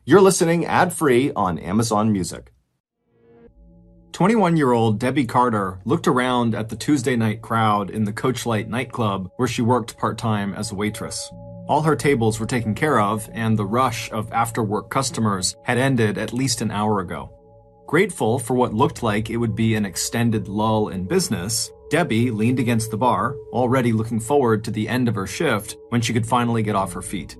You're listening ad-free on Amazon Music. 21-year-old Debbie Carter looked around at the Tuesday night crowd in the Coachlight nightclub where she worked part-time as a waitress. All her tables were taken care of, and the rush of after-work customers had ended at least an hour ago. Grateful for what looked like it would be an extended lull in business, Debbie leaned against the bar, already looking forward to the end of her shift when she could finally get off her feet.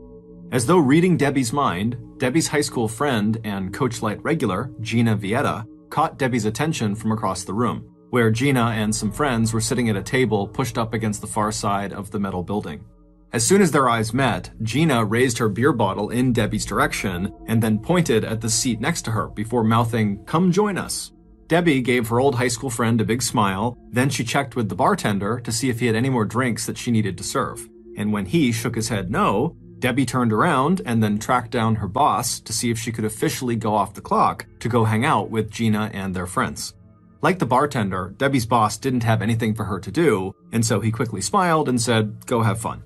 As though reading Debbie's mind, Debbie's high school friend and Coachlight regular, Gina Vieta, caught Debbie's attention from across the room, where Gina and some friends were sitting at a table pushed up against the far side of the metal building. As soon as their eyes met, Gina raised her beer bottle in Debbie's direction and then pointed at the seat next to her before mouthing, "Come join us." Debbie gave her old high school friend a big smile, then she checked with the bartender to see if he had any more drinks that she needed to serve. And when he shook his head no, Debbie turned around and then tracked down her boss to see if she could officially go off the clock to go hang out with Gina and their friends. Like the bartender, Debbie's boss didn't have anything for her to do, and so he quickly smiled and said, "Go have fun."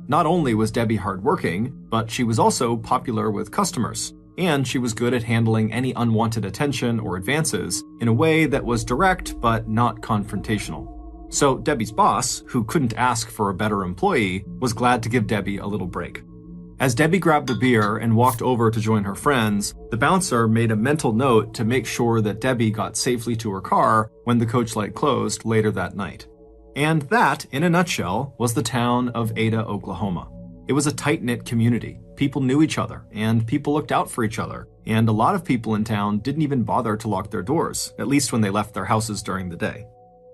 Not only was Debbie hardworking, but she was also popular with customers, and she was good at handling any unwanted attention or advances in a way that was direct but not confrontational. So Debbie's boss, who couldn't ask for a better employee, was glad to give Debbie a little break. As Debbie grabbed a beer and walked over to join her friends, the bouncer made a mental note to make sure that Debbie got safely to her car when the Coachlight closed later that night. And that, in a nutshell, was the town of Ada, Oklahoma. It was a tight-knit community. People knew each other, and people looked out for each other, and a lot of people in town didn't even bother to lock their doors, at least when they left their houses during the day.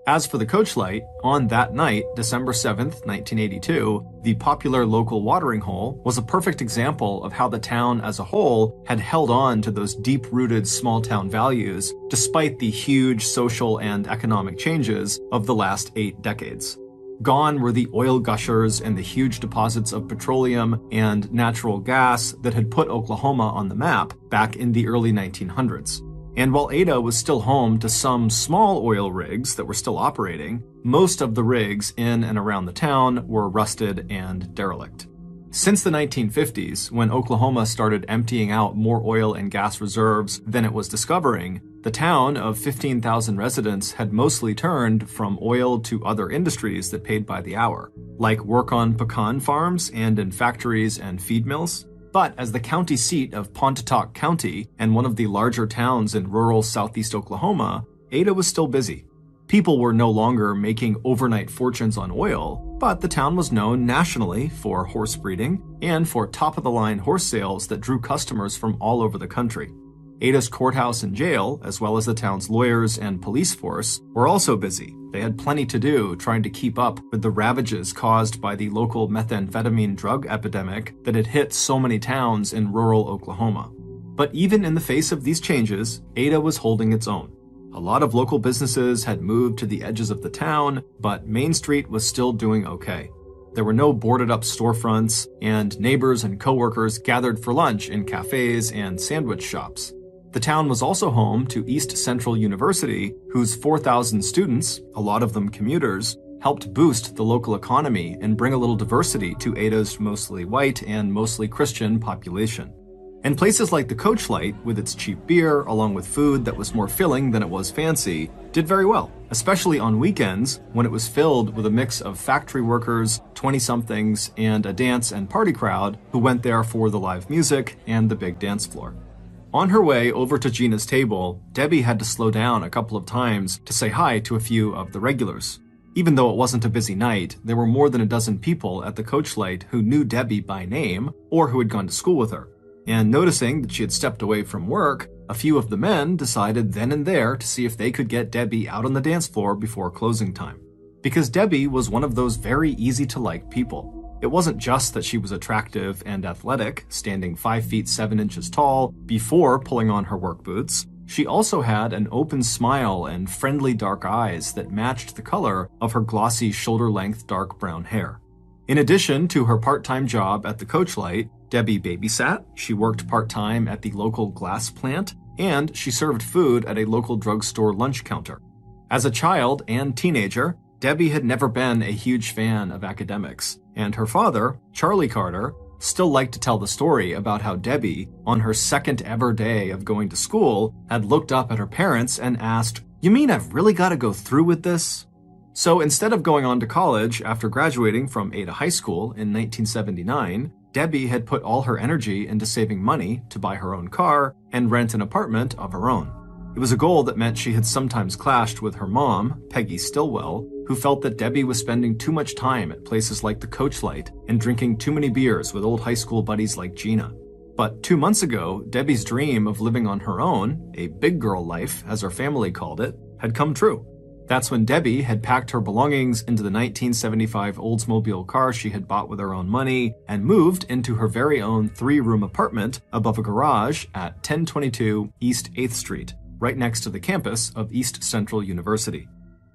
As for the Coachlight, on that night, December 7th, 1982, the popular local watering hole was a perfect example of how the town as a whole had held on to those deep-rooted small-town values despite the huge social and economic changes of the last 8 decades. Gone were the oil gushers and the huge deposits of petroleum and natural gas that had put Oklahoma on the map back in the early 1900s. And while Ada was still home to some small oil rigs that were still operating, most of the rigs in and around the town were rusted and derelict. Since the 1950s, when Oklahoma started emptying out more oil and gas reserves than it was discovering, the town of 15,000 residents had mostly turned from oil to other industries that paid by the hour, like work on pecan farms and in factories and feed mills. But as the county seat of Pontotoc County and one of the larger towns in rural southeast Oklahoma, Ada was still busy. People were no longer making overnight fortunes on oil, but the town was known nationally for horse breeding and for top-of-the-line horse sales that drew customers from all over the country. Ada's courthouse and jail, as well as the town's lawyers and police force, were also busy. They had plenty to do trying to keep up with the ravages caused by the local methamphetamine drug epidemic that had hit so many towns in rural Oklahoma. But even in the face of these changes, Ada was holding its own. A lot of local businesses had moved to the edges of the town, but Main Street was still doing okay. There were no boarded-up storefronts, and neighbors and coworkers gathered for lunch in cafes and sandwich shops. The town was also home to East Central University, whose 4,000 students, a lot of them commuters, helped boost the local economy and bring a little diversity to Ada's mostly white and mostly Christian population. And places like the Coachlight, with its cheap beer, along with food that was more filling than it was fancy, did very well, especially on weekends when it was filled with a mix of factory workers, 20-somethings, and a dance and party crowd who went there for the live music and the big dance floor. On her way over to Gina's table, Debbie had to slow down a couple of times to say hi to a few of the regulars. Even though it wasn't a busy night, there were more than a dozen people at the Coachlight who knew Debbie by name or who had gone to school with her. And noticing that she had stepped away from work, a few of the men decided then and there to see if they could get Debbie out on the dance floor before closing time. Because Debbie was one of those very easy-to-like people. It wasn't just that she was attractive and athletic, standing 5 feet 7 inches tall before pulling on her work boots. She also had an open smile and friendly dark eyes that matched the color of her glossy shoulder-length dark brown hair. In addition to her part-time job at the Coachlight, Debbie babysat, she worked part-time at the local glass plant, and she served food at a local drugstore lunch counter. As a child and teenager, Debbie had never been a huge fan of academics, and her father, Charlie Carter, still liked to tell the story about how Debbie, on her second ever day of going to school, had looked up at her parents and asked, "You mean I've really got to go through with this?" So instead of going on to college after graduating from Ada High School in 1979, Debbie had put all her energy into saving money to buy her own car and rent an apartment of her own. It was a goal that meant she had sometimes clashed with her mom, Peggy Stillwell, who felt that Debbie was spending too much time at places like the Coach Light and drinking too many beers with old high school buddies like Gina. But 2 months ago, Debbie's dream of living on her own, a big girl life, as her family called it, had come true. That's when Debbie had packed her belongings into the 1975 Oldsmobile car she had bought with her own money and moved into her very own 3-room apartment above a garage at 1022 East 8th Street, right next to the campus of East Central University.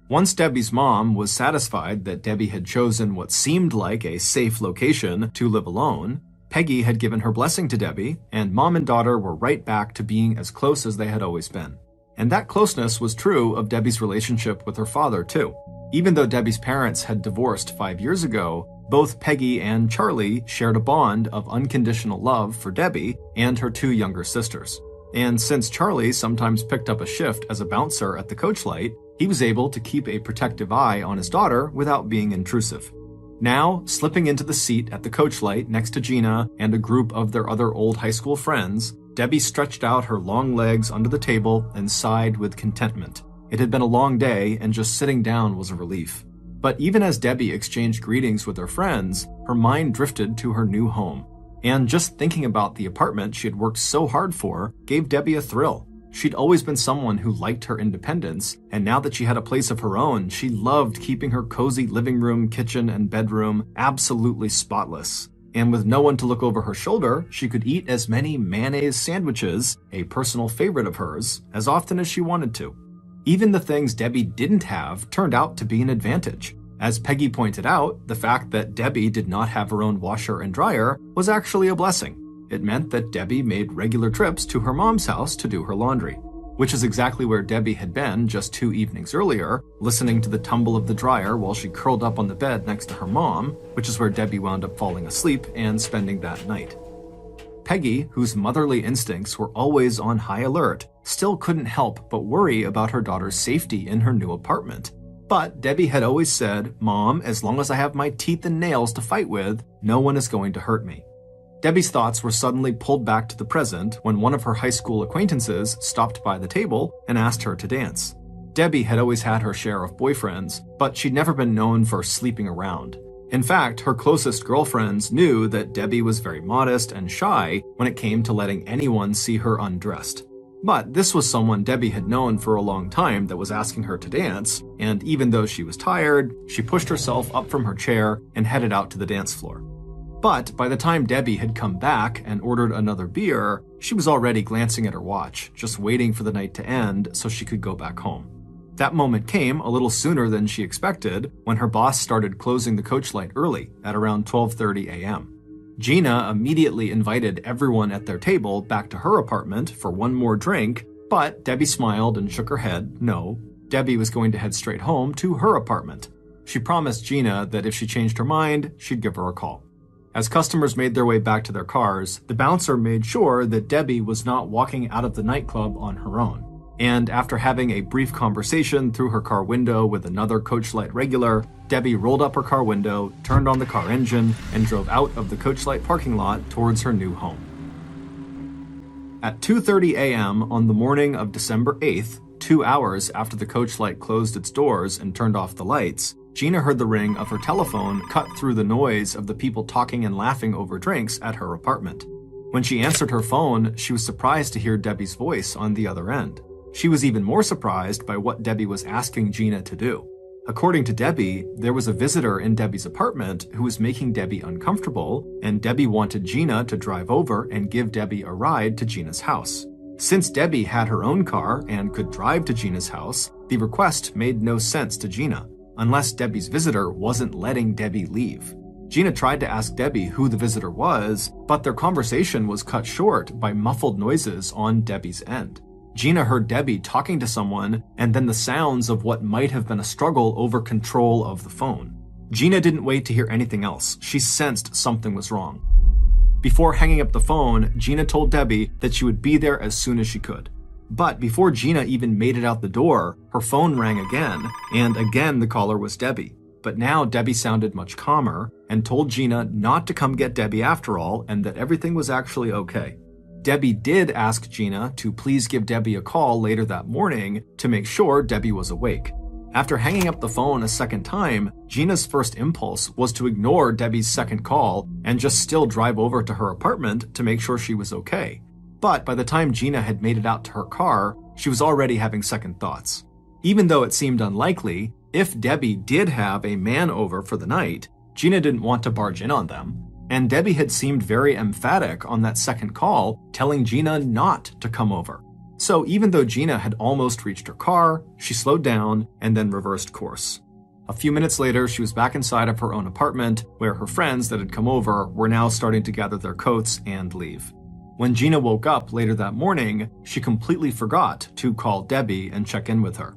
Once Debbie's mom was satisfied that Debbie had chosen what seemed like a safe location to live alone, Peggy had given her blessing to Debbie, and mom and daughter were right back to being as close as they had always been. And that closeness was true of Debbie's relationship with her father, too. Even though Debbie's parents had divorced 5 years ago, both Peggy and Charlie shared a bond of unconditional love for Debbie and her 2 younger sisters. And since Charlie sometimes picked up a shift as a bouncer at the Coach Light, he was able to keep a protective eye on his daughter without being intrusive. Now, slipping into the seat at the Coach Light next to Gina and a group of their other old high school friends, Debbie stretched out her long legs under the table and sighed with contentment. It had been a long day, and just sitting down was a relief. But even as Debbie exchanged greetings with her friends, her mind drifted to her new home. And just thinking about the apartment she had worked so hard for gave Debbie a thrill. She'd always been someone who liked her independence, and now that she had a place of her own, she loved keeping her cozy living room, kitchen, and bedroom absolutely spotless. And with no one to look over her shoulder, she could eat as many mayonnaise sandwiches, a personal favorite of hers, as often as she wanted to. Even the things Debbie didn't have turned out to be an advantage. As Peggy pointed out, the fact that Debbie did not have her own washer and dryer was actually a blessing. It meant that Debbie made regular trips to her mom's house to do her laundry, which is exactly where Debbie had been just 2 evenings earlier, listening to the tumble of the dryer while she curled up on the bed next to her mom, which is where Debbie wound up falling asleep and spending that night. Peggy, whose motherly instincts were always on high alert, still couldn't help but worry about her daughter's safety in her new apartment. But Debbie had always said, "Mom, as long as I have my teeth and nails to fight with, no one is going to hurt me." Debbie's thoughts were suddenly pulled back to the present when one of her high school acquaintances stopped by the table and asked her to dance. Debbie had always had her share of boyfriends, but she'd never been known for sleeping around. In fact, her closest girlfriends knew that Debbie was very modest and shy when it came to letting anyone see her undressed. But this was someone Debbie had known for a long time that was asking her to dance, and even though she was tired, she pushed herself up from her chair and headed out to the dance floor. But by the time Debbie had come back and ordered another beer, she was already glancing at her watch, just waiting for the night to end so she could go back home. That moment came a little sooner than she expected when her boss started closing the Coach Light early at around 12:30 a.m. Gina immediately invited everyone at their table back to her apartment for one more drink, but Debbie smiled and shook her head. No, Debbie was going to head straight home to her apartment. She promised Gina that if she changed her mind, she'd give her a call. As customers made their way back to their cars, the bouncer made sure that Debbie was not walking out of the nightclub on her own. And after having a brief conversation through her car window with another Coach Light regular, Debbie rolled up her car window, turned on the car engine, and drove out of the Coach Light parking lot towards her new home. At 2:30 a.m. on the morning of December 8th, 2 hours after the Coach Light closed its doors and turned off the lights, Gina heard the ring of her telephone cut through the noise of the people talking and laughing over drinks at her apartment. When she answered her phone, she was surprised to hear Debbie's voice on the other end. She was even more surprised by what Debbie was asking Gina to do. According to Debbie, there was a visitor in Debbie's apartment who was making Debbie uncomfortable, and Debbie wanted Gina to drive over and give Debbie a ride to Gina's house. Since Debbie had her own car and could drive to Gina's house, the request made no sense to Gina, unless Debbie's visitor wasn't letting Debbie leave. Gina tried to ask Debbie who the visitor was, but their conversation was cut short by muffled noises on Debbie's end. Gina heard Debbie talking to someone, and then the sounds of what might have been a struggle over control of the phone. Gina didn't wait to hear anything else. She sensed something was wrong. Before hanging up the phone, Gina told Debbie that she would be there as soon as she could. But before Gina even made it out the door, her phone rang again, and again the caller was Debbie. But now Debbie sounded much calmer and told Gina not to come get Debbie after all and that everything was actually okay. Debbie did ask Gina to please give Debbie a call later that morning to make sure Debbie was awake. After hanging up the phone a second time, Gina's first impulse was to ignore Debbie's second call and just still drive over to her apartment to make sure she was okay. But by the time Gina had made it out to her car, she was already having second thoughts. Even though it seemed unlikely, if Debbie did have a man over for the night, Gina didn't want to barge in on them. And Debbie had seemed very emphatic on that second call, telling Gina not to come over. So even though Gina had almost reached her car, she slowed down and then reversed course. A few minutes later, she was back inside of her own apartment, where her friends that had come over were now starting to gather their coats and leave. When Gina woke up later that morning, she completely forgot to call Debbie and check in with her.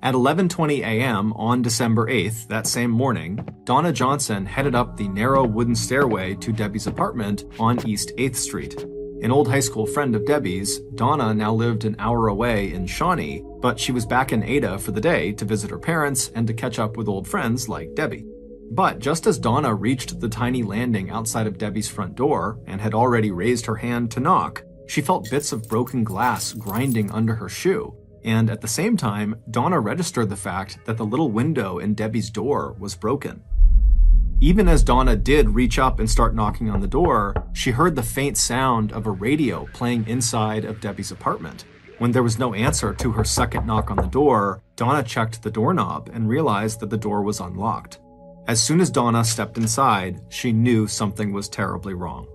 At 11:20 a.m. on December 8th, that same morning, Donna Johnson headed up the narrow wooden stairway to Debbie's apartment on East 8th Street. An old high school friend of Debbie's, Donna now lived an hour away in Shawnee, but she was back in Ada for the day to visit her parents and to catch up with old friends like Debbie. But just as Donna reached the tiny landing outside of Debbie's front door and had already raised her hand to knock, she felt bits of broken glass grinding under her shoe. And at the same time, Donna registered the fact that the little window in Debbie's door was broken. Even as Donna did reach up and start knocking on the door, she heard the faint sound of a radio playing inside of Debbie's apartment. When there was no answer to her second knock on the door, Donna checked the doorknob and realized that the door was unlocked. As soon as Donna stepped inside, she knew something was terribly wrong.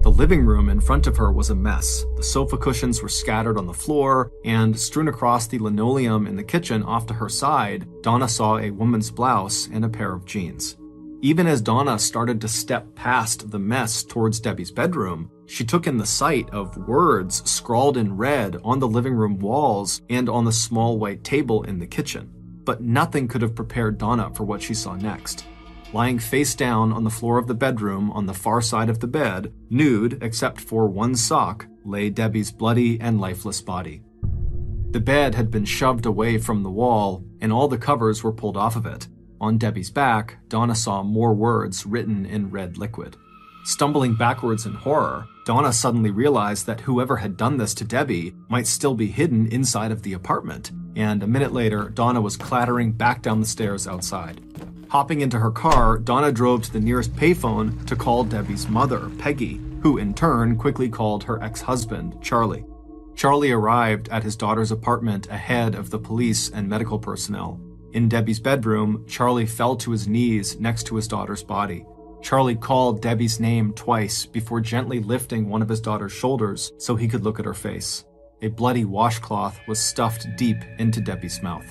The living room in front of her was a mess. The sofa cushions were scattered on the floor, and strewn across the linoleum in the kitchen off to her side, Donna saw a woman's blouse and a pair of jeans. Even as Donna started to step past the mess towards Debbie's bedroom, she took in the sight of words scrawled in red on the living room walls and on the small white table in the kitchen. But nothing could have prepared Donna for what she saw next. Lying face down on the floor of the bedroom on the far side of the bed, nude except for one sock, lay Debbie's bloody and lifeless body. The bed had been shoved away from the wall, and all the covers were pulled off of it. On Debbie's back, Donna saw more words written in red liquid. Stumbling backwards in horror, Donna suddenly realized that whoever had done this to Debbie might still be hidden inside of the apartment, and a minute later, Donna was clattering back down the stairs outside. Hopping into her car, Donna drove to the nearest payphone to call Debbie's mother, Peggy, who in turn quickly called her ex-husband, Charlie. Charlie arrived at his daughter's apartment ahead of the police and medical personnel. In Debbie's bedroom, Charlie fell to his knees next to his daughter's body. Charlie called Debbie's name twice before gently lifting one of his daughter's shoulders so he could look at her face. A bloody washcloth was stuffed deep into Debbie's mouth.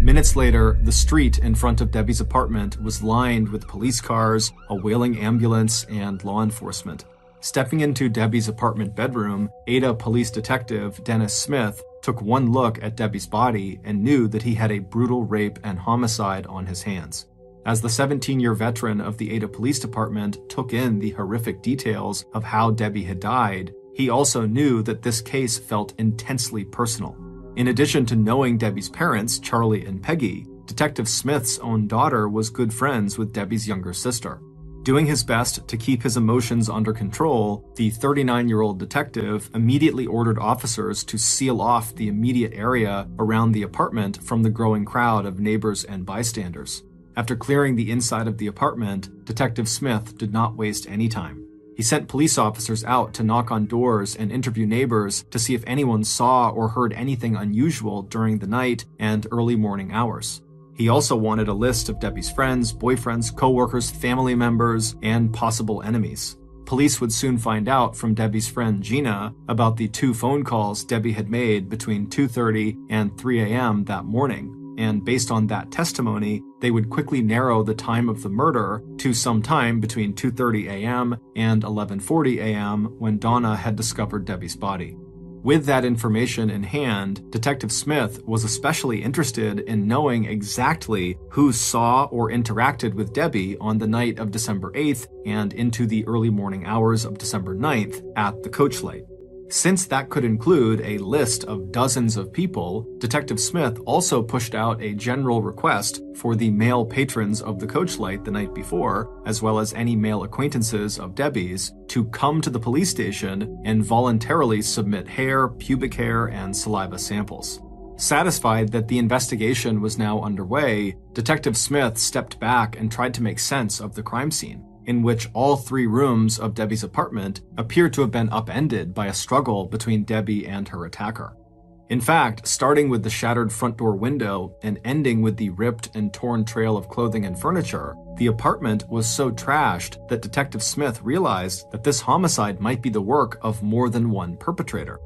Minutes later, the street in front of Debbie's apartment was lined with police cars, a wailing ambulance, and law enforcement. Stepping into Debbie's apartment bedroom, Ada police detective Dennis Smith took one look at Debbie's body and knew that he had a brutal rape and homicide on his hands. As the 17-year veteran of the Ada Police Department took in the horrific details of how Debbie had died, he also knew that this case felt intensely personal. In addition to knowing Debbie's parents, Charlie and Peggy, Detective Smith's own daughter was good friends with Debbie's younger sister. Doing his best to keep his emotions under control, the 39-year-old detective immediately ordered officers to seal off the immediate area around the apartment from the growing crowd of neighbors and bystanders. After clearing the inside of the apartment, Detective Smith did not waste any time. He sent police officers out to knock on doors and interview neighbors to see if anyone saw or heard anything unusual during the night and early morning hours. He also wanted a list of Debbie's friends, boyfriends, coworkers, family members, and possible enemies. Police would soon find out from Debbie's friend Gina about the 2 phone calls Debbie had made between 2:30 and 3 a.m. that morning. And based on that testimony, they would quickly narrow the time of the murder to some time between 2:30 a.m. and 11:40 a.m. when Donna had discovered Debbie's body. With that information in hand, Detective Smith was especially interested in knowing exactly who saw or interacted with Debbie on the night of December 8th and into the early morning hours of December 9th at the Coach Light. Since that could include a list of dozens of people, Detective Smith also pushed out a general request for the male patrons of the Coach Light the night before, as well as any male acquaintances of Debbie's, to come to the police station and voluntarily submit hair, pubic hair, and saliva samples. Satisfied that the investigation was now underway, Detective Smith stepped back and tried to make sense of the crime scene, in which all 3 rooms of Debbie's apartment appeared to have been upended by a struggle between Debbie and her attacker. In fact, starting with the shattered front door window and ending with the ripped and torn trail of clothing and furniture, the apartment was so trashed that Detective Smith realized that this homicide might be the work of more than one perpetrator.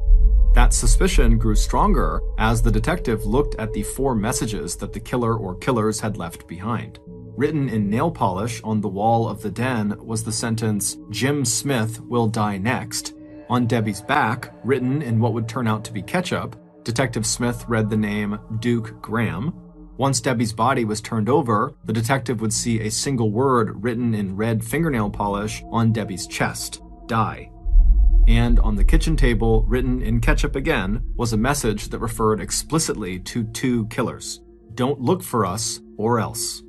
That suspicion grew stronger as the detective looked at the 4 messages that the killer or killers had left behind. Written in nail polish on the wall of the den was the sentence, "Jim Smith will die next." On Debbie's back, written in what would turn out to be ketchup, Detective Smith read the name Duke Graham. Once Debbie's body was turned over, the detective would see a single word written in red fingernail polish on Debbie's chest, "Die." And on the kitchen table, written in ketchup again, was a message that referred explicitly to 2 killers. "Don't look for us, or else."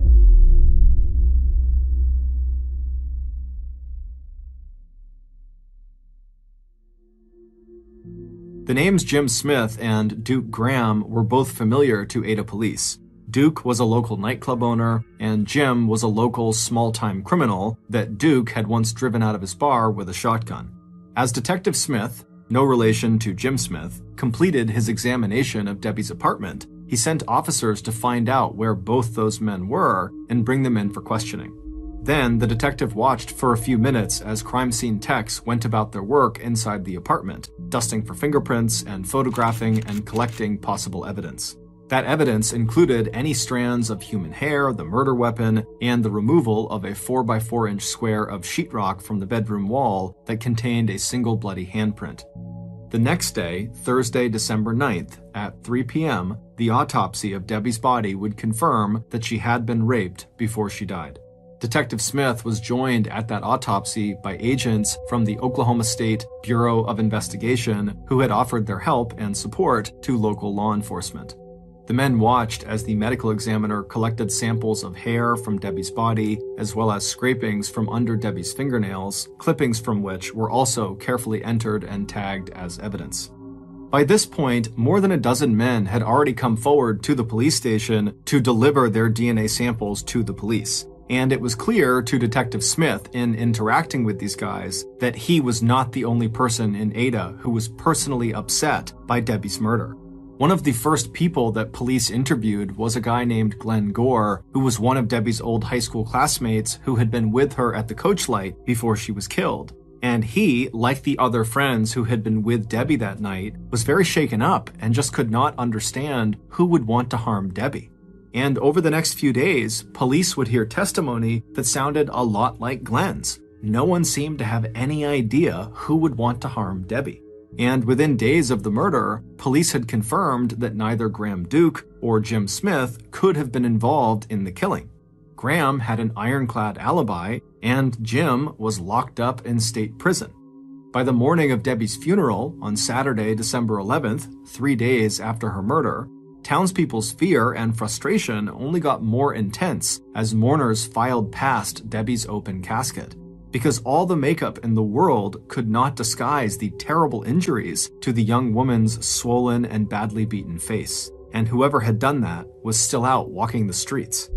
The names Jim Smith and Duke Graham were both familiar to Ada police. Duke was a local nightclub owner, and Jim was a local small-time criminal that Duke had once driven out of his bar with a shotgun. As Detective Smith, no relation to Jim Smith, completed his examination of Debbie's apartment, he sent officers to find out where both those men were and bring them in for questioning. Then, the detective watched for a few minutes as crime scene techs went about their work inside the apartment, dusting for fingerprints and photographing and collecting possible evidence. That evidence included any strands of human hair, the murder weapon, and the removal of a 4x4-inch square of sheetrock from the bedroom wall that contained a single bloody handprint. The next day, Thursday, December 9th, at 3 p.m., the autopsy of Debbie's body would confirm that she had been raped before she died. Detective Smith was joined at that autopsy by agents from the Oklahoma State Bureau of Investigation who had offered their help and support to local law enforcement. The men watched as the medical examiner collected samples of hair from Debbie's body, as well as scrapings from under Debbie's fingernails, clippings from which were also carefully entered and tagged as evidence. By this point, more than a dozen men had already come forward to the police station to deliver their DNA samples to the police. And it was clear to Detective Smith in interacting with these guys that he was not the only person in Ada who was personally upset by Debbie's murder. One of the first people that police interviewed was a guy named Glenn Gore, who was one of Debbie's old high school classmates who had been with her at the Coach Light before she was killed. And he, like the other friends who had been with Debbie that night, was very shaken up and just could not understand who would want to harm Debbie. And over the next few days, police would hear testimony that sounded a lot like Glenn's. No one seemed to have any idea who would want to harm Debbie. And within days of the murder, police had confirmed that neither Graham Duke or Jim Smith could have been involved in the killing. Graham had an ironclad alibi, and Jim was locked up in state prison. By the morning of Debbie's funeral on Saturday, December 11th, 3 days after her murder, townspeople's fear and frustration only got more intense as mourners filed past Debbie's open casket, because all the makeup in the world could not disguise the terrible injuries to the young woman's swollen and badly beaten face, and whoever had done that was still out walking the streets.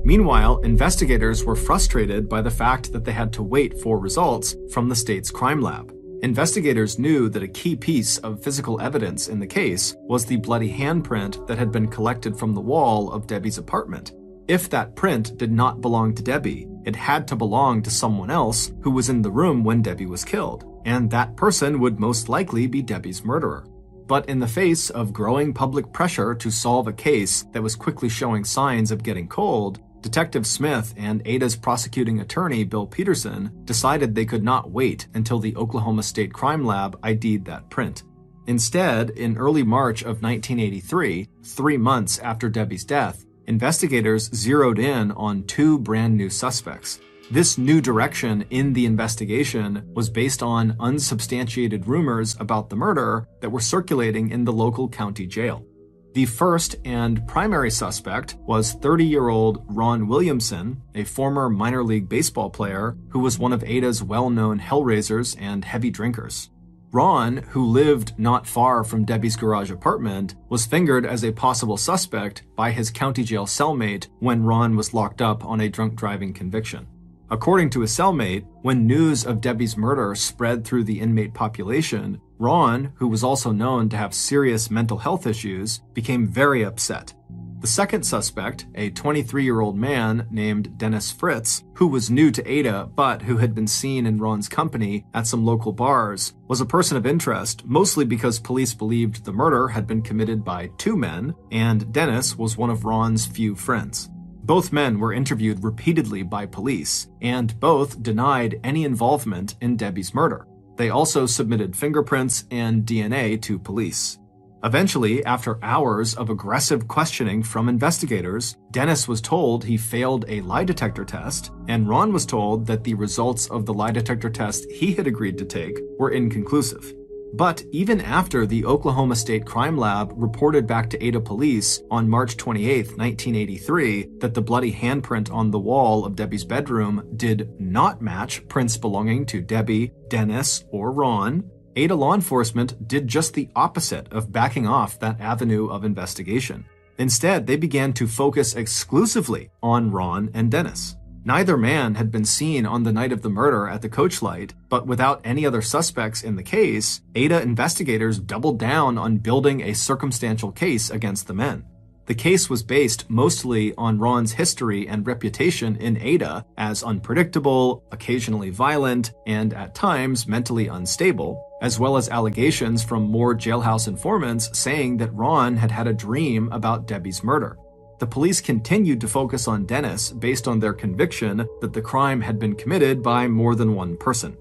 Meanwhile, investigators were frustrated by the fact that they had to wait for results from the state's crime lab. Investigators knew that a key piece of physical evidence in the case was the bloody handprint that had been collected from the wall of Debbie's apartment. If that print did not belong to Debbie, it had to belong to someone else who was in the room when Debbie was killed, and that person would most likely be Debbie's murderer. But in the face of growing public pressure to solve a case that was quickly showing signs of getting cold, Detective Smith and Ada's prosecuting attorney, Bill Peterson, decided they could not wait until the Oklahoma State Crime Lab ID'd that print. Instead, in early March of 1983, 3 months after Debbie's death, investigators zeroed in on 2 brand new suspects. This new direction in the investigation was based on unsubstantiated rumors about the murder that were circulating in the local county jail. The first and primary suspect was 30-year-old Ron Williamson, a former minor league baseball player who was one of Ada's well-known hellraisers and heavy drinkers. Ron, who lived not far from Debbie's garage apartment, was fingered as a possible suspect by his county jail cellmate when Ron was locked up on a drunk driving conviction. According to his cellmate, when news of Debbie's murder spread through the inmate population, Ron, who was also known to have serious mental health issues, became very upset. The second suspect, a 23-year-old man named Dennis Fritz, who was new to Ada but who had been seen in Ron's company at some local bars, was a person of interest, mostly because police believed the murder had been committed by 2 men, and Dennis was one of Ron's few friends. Both men were interviewed repeatedly by police, and both denied any involvement in Debbie's murder. They also submitted fingerprints and DNA to police. Eventually, after hours of aggressive questioning from investigators, Dennis was told he failed a lie detector test, and Ron was told that the results of the lie detector test he had agreed to take were inconclusive. But even after the Oklahoma State Crime Lab reported back to Ada police on March 28, 1983, that the bloody handprint on the wall of Debbie's bedroom did not match prints belonging to Debbie, Dennis, or Ron, Ada law enforcement did just the opposite of backing off that avenue of investigation. Instead, they began to focus exclusively on Ron and Dennis. Neither man had been seen on the night of the murder at the Coach Light, but without any other suspects in the case, Ada investigators doubled down on building a circumstantial case against the men. The case was based mostly on Ron's history and reputation in Ada as unpredictable, occasionally violent, and at times mentally unstable, as well as allegations from more jailhouse informants saying that Ron had had a dream about Debbie's murder. The police continued to focus on Dennis based on their conviction that the crime had been committed by more than one person.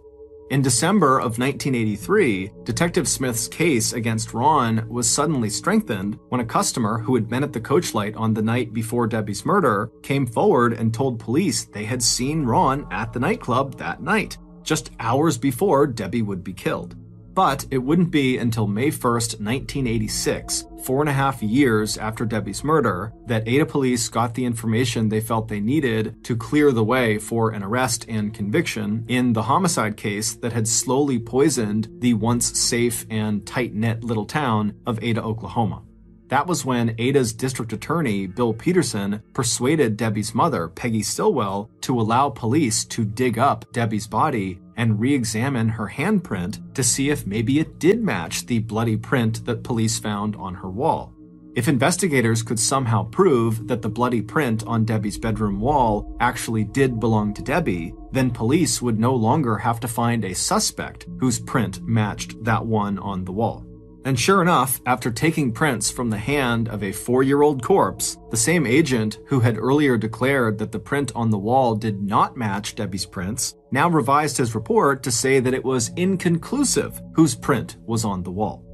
In December of 1983, Detective Smith's case against Ron was suddenly strengthened when a customer who had been at the Coach Light on the night before Debbie's murder came forward and told police they had seen Ron at the nightclub that night, just hours before Debbie would be killed. But it wouldn't be until May 1st, 1986, 4.5 years after Debbie's murder, that Ada police got the information they felt they needed to clear the way for an arrest and conviction in the homicide case that had slowly poisoned the once safe and tight-knit little town of Ada, Oklahoma. That was when Ada's district attorney, Bill Peterson, persuaded Debbie's mother, Peggy Stillwell, to allow police to dig up Debbie's body and re-examine her handprint to see if maybe it did match the bloody print that police found on her wall. If investigators could somehow prove that the bloody print on Debbie's bedroom wall actually did belong to Debbie, then police would no longer have to find a suspect whose print matched that one on the wall. And sure enough, after taking prints from the hand of a 4-year-old corpse, the same agent who had earlier declared that the print on the wall did not match Debbie's prints now revised his report to say that it was inconclusive whose print was on the wall.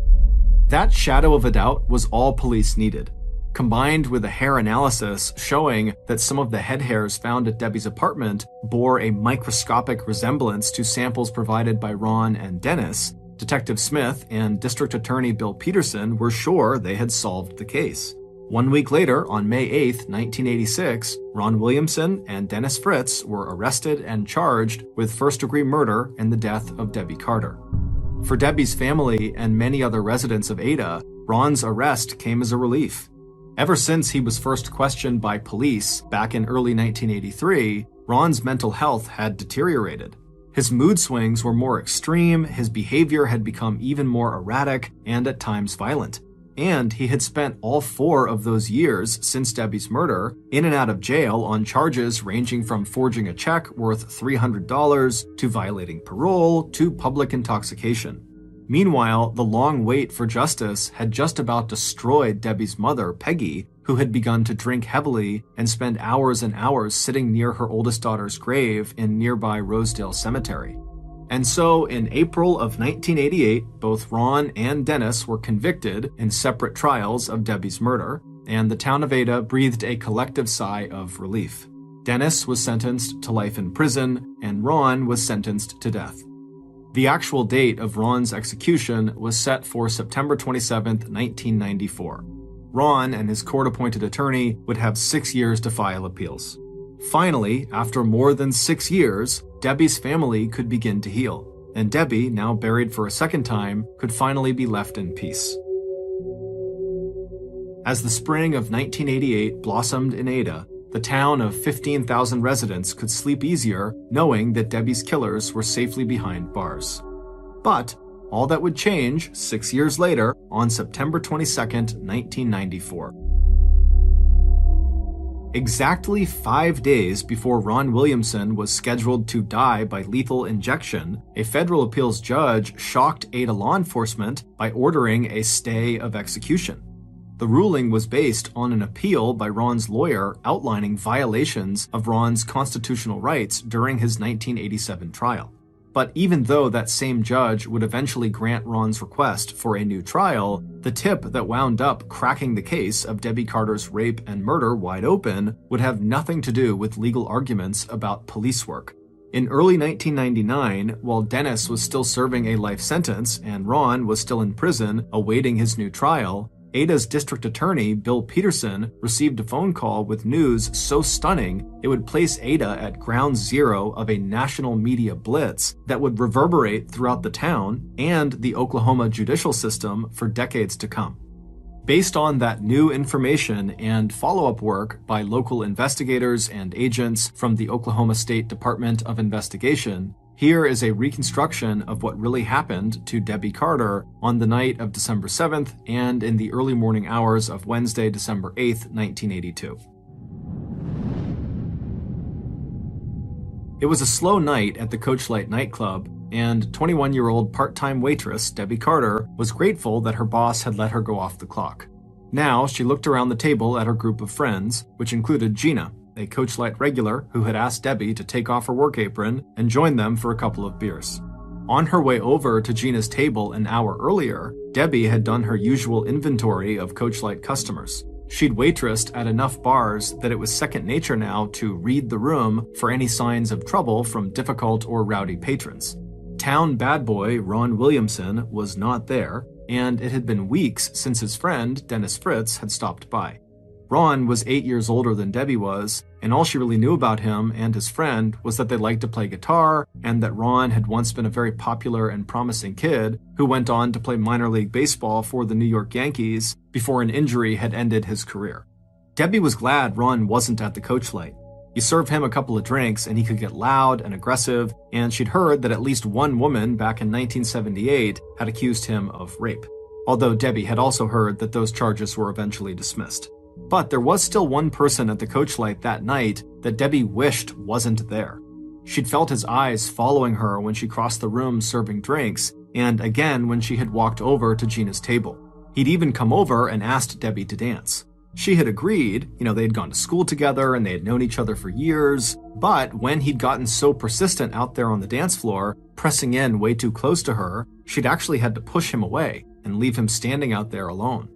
That shadow of a doubt was all police needed, combined with a hair analysis showing that some of the head hairs found at Debbie's apartment bore a microscopic resemblance to samples provided by Ron and Dennis. Detective Smith and District Attorney Bill Peterson were sure they had solved the case. 1 week later, on May 8, 1986, Ron Williamson and Dennis Fritz were arrested and charged with first-degree murder in the death of Debbie Carter. For Debbie's family and many other residents of Ada, Ron's arrest came as a relief. Ever since he was first questioned by police back in early 1983, Ron's mental health had deteriorated. His mood swings were more extreme, his behavior had become even more erratic and at times violent. And he had spent all 4 of those years since Debbie's murder in and out of jail on charges ranging from forging a check worth $300 to violating parole to public intoxication. Meanwhile, the long wait for justice had just about destroyed Debbie's mother, Peggy, who had begun to drink heavily and spend hours and hours sitting near her oldest daughter's grave in nearby Rosedale Cemetery. And so, in April of 1988, both Ron and Dennis were convicted in separate trials of Debbie's murder, and the town of Ada breathed a collective sigh of relief. Dennis was sentenced to life in prison, and Ron was sentenced to death. The actual date of Ron's execution was set for September 27, 1994. Ron and his court-appointed attorney would have 6 years to file appeals. Finally, after more than 6 years, Debbie's family could begin to heal, and Debbie, now buried for a second time, could finally be left in peace. As the spring of 1988 blossomed in Ada, the town of 15,000 residents could sleep easier knowing that Debbie's killers were safely behind bars. But all that would change 6 years later on September 22, 1994. Exactly 5 days before Ron Williamson was scheduled to die by lethal injection, a federal appeals judge shocked Ada law enforcement by ordering a stay of execution. The ruling was based on an appeal by Ron's lawyer outlining violations of Ron's constitutional rights during his 1987 trial. But even though that same judge would eventually grant Ron's request for a new trial, the tip that wound up cracking the case of Debbie Carter's rape and murder wide open would have nothing to do with legal arguments about police work. In early 1999, while Dennis was still serving a life sentence and Ron was still in prison awaiting his new trial, Ada's district attorney, Bill Peterson, received a phone call with news so stunning it would place Ada at ground zero of a national media blitz that would reverberate throughout the town and the Oklahoma judicial system for decades to come. Based on that new information and follow-up work by local investigators and agents from the Oklahoma State Department of Investigation, here is a reconstruction of what really happened to Debbie Carter on the night of December 7th and in the early morning hours of Wednesday, December 8th, 1982. It was a slow night at the Coachlight nightclub, and 21-year-old part-time waitress Debbie Carter was grateful that her boss had let her go off the clock. Now she looked around the table at her group of friends, which included Gina, a Coachlight regular who had asked Debbie to take off her work apron and join them for a couple of beers. On her way over to Gina's table an hour earlier, Debbie had done her usual inventory of Coachlight customers. She'd waitressed at enough bars that it was second nature now to read the room for any signs of trouble from difficult or rowdy patrons. Town bad boy Ron Williamson was not there, and it had been weeks since his friend, Dennis Fritz, had stopped by. Ron was 8 years older than Debbie was, and all she really knew about him and his friend was that they liked to play guitar and that Ron had once been a very popular and promising kid who went on to play minor league baseball for the New York Yankees before an injury had ended his career. Debbie was glad Ron wasn't at the Coachlight. You serve him a couple of drinks and he could get loud and aggressive, and she'd heard that at least one woman back in 1978 had accused him of rape, although Debbie had also heard that those charges were eventually dismissed. But there was still one person at the Coachlight that night that Debbie wished wasn't there. She'd felt his eyes following her when she crossed the room serving drinks, and again when she had walked over to Gina's table. He'd even come over and asked Debbie to dance. She had agreed, they'd gone to school together and they had known each other for years, but when he'd gotten so persistent out there on the dance floor, pressing in way too close to her, she'd actually had to push him away and leave him standing out there alone.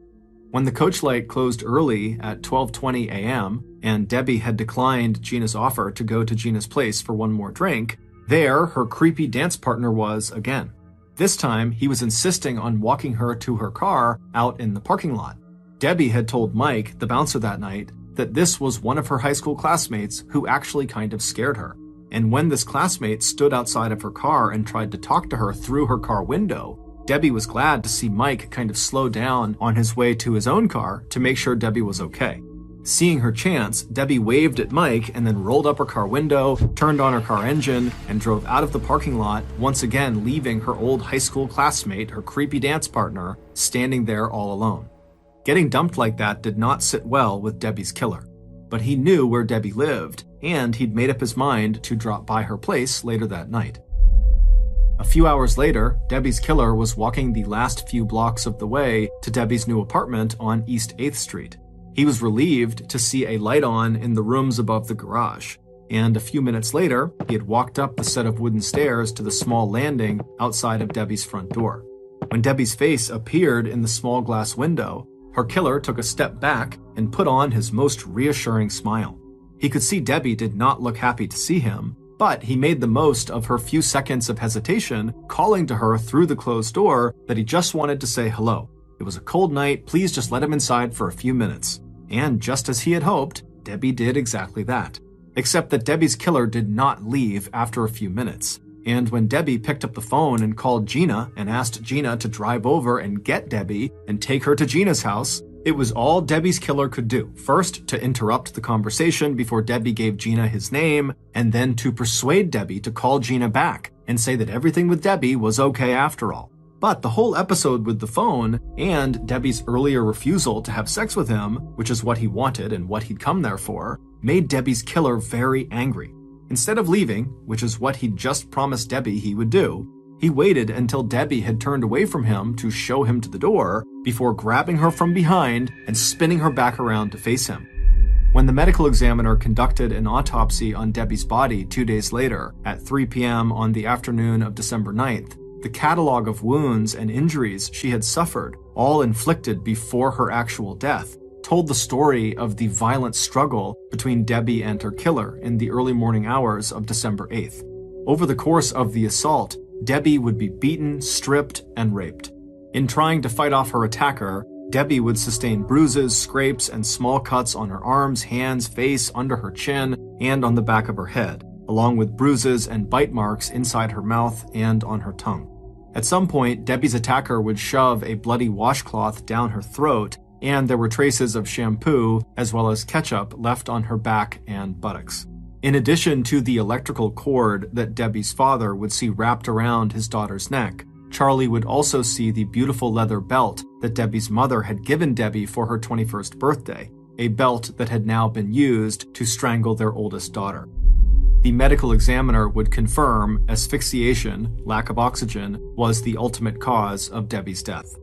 When the Coachlight closed early at 12:20 a.m., and Debbie had declined Gina's offer to go to Gina's place for one more drink, there her creepy dance partner was again. This time, he was insisting on walking her to her car out in the parking lot. Debbie had told Mike, the bouncer that night, that this was one of her high school classmates who actually kind of scared her. And when this classmate stood outside of her car and tried to talk to her through her car window, Debbie was glad to see Mike kind of slow down on his way to his own car to make sure Debbie was okay. Seeing her chance, Debbie waved at Mike and then rolled up her car window, turned on her car engine, and drove out of the parking lot, once again leaving her old high school classmate, her creepy dance partner, standing there all alone. Getting dumped like that did not sit well with Debbie's killer, but he knew where Debbie lived, and he'd made up his mind to drop by her place later that night. A few hours later, Debbie's killer was walking the last few blocks of the way to Debbie's new apartment on East 8th Street. He was relieved to see a light on in the rooms above the garage. and a few minutes later, he had walked up the set of wooden stairs to the small landing outside of Debbie's front door. When Debbie's face appeared in the small glass window, her killer took a step back and put on his most reassuring smile. He could see Debbie did not look happy to see him, but he made the most of her few seconds of hesitation, calling to her through the closed door that he just wanted to say hello. It was a cold night, please just let him inside for a few minutes. And just as he had hoped, Debbie did exactly that. Except that Debbie's killer did not leave after a few minutes. And when Debbie picked up the phone and called Gina and asked Gina to drive over and get Debbie and take her to Gina's house, it was all Debbie's killer could do. First, to interrupt the conversation before Debbie gave Gina his name, and then to persuade Debbie to call Gina back and say that everything with Debbie was okay after all. But the whole episode with the phone and Debbie's earlier refusal to have sex with him, which is what he wanted and what he'd come there for, made Debbie's killer very angry. Instead of leaving, which is what he'd just promised Debbie he would do, he waited until Debbie had turned away from him to show him to the door before grabbing her from behind and spinning her back around to face him. When the medical examiner conducted an autopsy on Debbie's body 2 days later at 3 p.m. on the afternoon of December 9th, the catalog of wounds and injuries she had suffered, all inflicted before her actual death, told the story of the violent struggle between Debbie and her killer in the early morning hours of December 8th. Over the course of the assault, Debbie would be beaten, stripped, and raped. In trying to fight off her attacker, Debbie would sustain bruises, scrapes, and small cuts on her arms, hands, face, under her chin, and on the back of her head, along with bruises and bite marks inside her mouth and on her tongue. At some point, Debbie's attacker would shove a bloody washcloth down her throat, and there were traces of shampoo as well as ketchup left on her back and buttocks. In addition to the electrical cord that Debbie's father would see wrapped around his daughter's neck, Charlie would also see the beautiful leather belt that Debbie's mother had given Debbie for her 21st birthday, a belt that had now been used to strangle their oldest daughter. The medical examiner would confirm asphyxiation, lack of oxygen, was the ultimate cause of Debbie's death.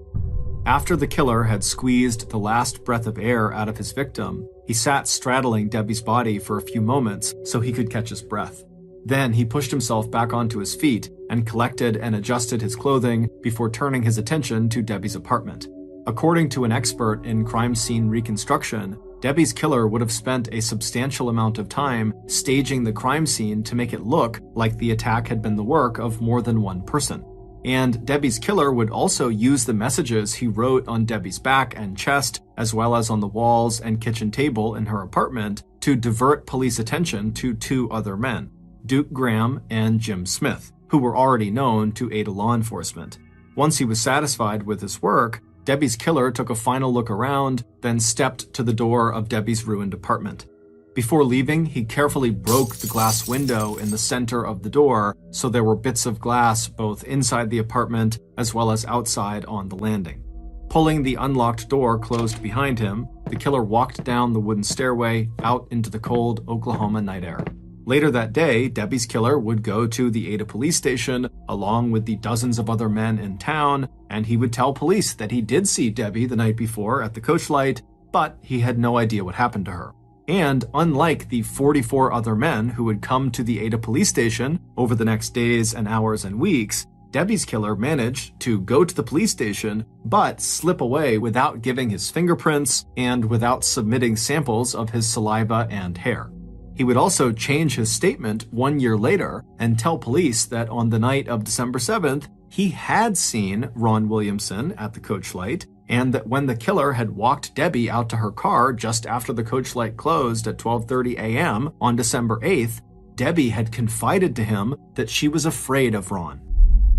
After the killer had squeezed the last breath of air out of his victim, he sat straddling Debbie's body for a few moments so he could catch his breath. Then he pushed himself back onto his feet and collected and adjusted his clothing before turning his attention to Debbie's apartment. According to an expert in crime scene reconstruction, Debbie's killer would have spent a substantial amount of time staging the crime scene to make it look like the attack had been the work of more than one person. And Debbie's killer would also use the messages he wrote on Debbie's back and chest, as well as on the walls and kitchen table in her apartment, to divert police attention to two other men, Duke Graham and Jim Smith, who were already known to Ada law enforcement. Once he was satisfied with his work, Debbie's killer took a final look around, then stepped to the door of Debbie's ruined apartment. Before leaving, he carefully broke the glass window in the center of the door, so there were bits of glass both inside the apartment as well as outside on the landing. Pulling the unlocked door closed behind him, the killer walked down the wooden stairway out into the cold Oklahoma night air. Later that day, Debbie's killer would go to the Ada police station along with the dozens of other men in town, and he would tell police that he did see Debbie the night before at the coach light, but he had no idea what happened to her. And unlike the 44 other men who would come to the Ada police station over the next days and hours and weeks, Debbie's killer managed to go to the police station but slip away without giving his fingerprints and without submitting samples of his saliva and hair. He would also change his statement 1 year later and tell police that on the night of December 7th, he had seen Ron Williamson at the coach light, and that when the killer had walked Debbie out to her car just after the coach light closed at 12:30 a.m. on December 8th, Debbie had confided to him that she was afraid of Ron.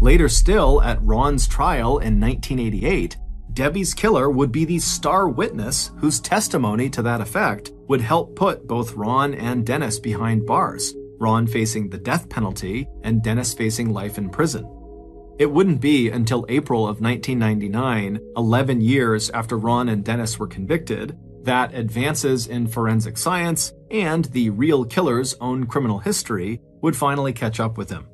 Later still, at Ron's trial in 1988, Debbie's killer would be the star witness whose testimony to that effect would help put both Ron and Dennis behind bars, Ron facing the death penalty and Dennis facing life in prison. It wouldn't be until April of 1999, 11 years after Ron and Dennis were convicted, that advances in forensic science and the real killer's own criminal history would finally catch up with him.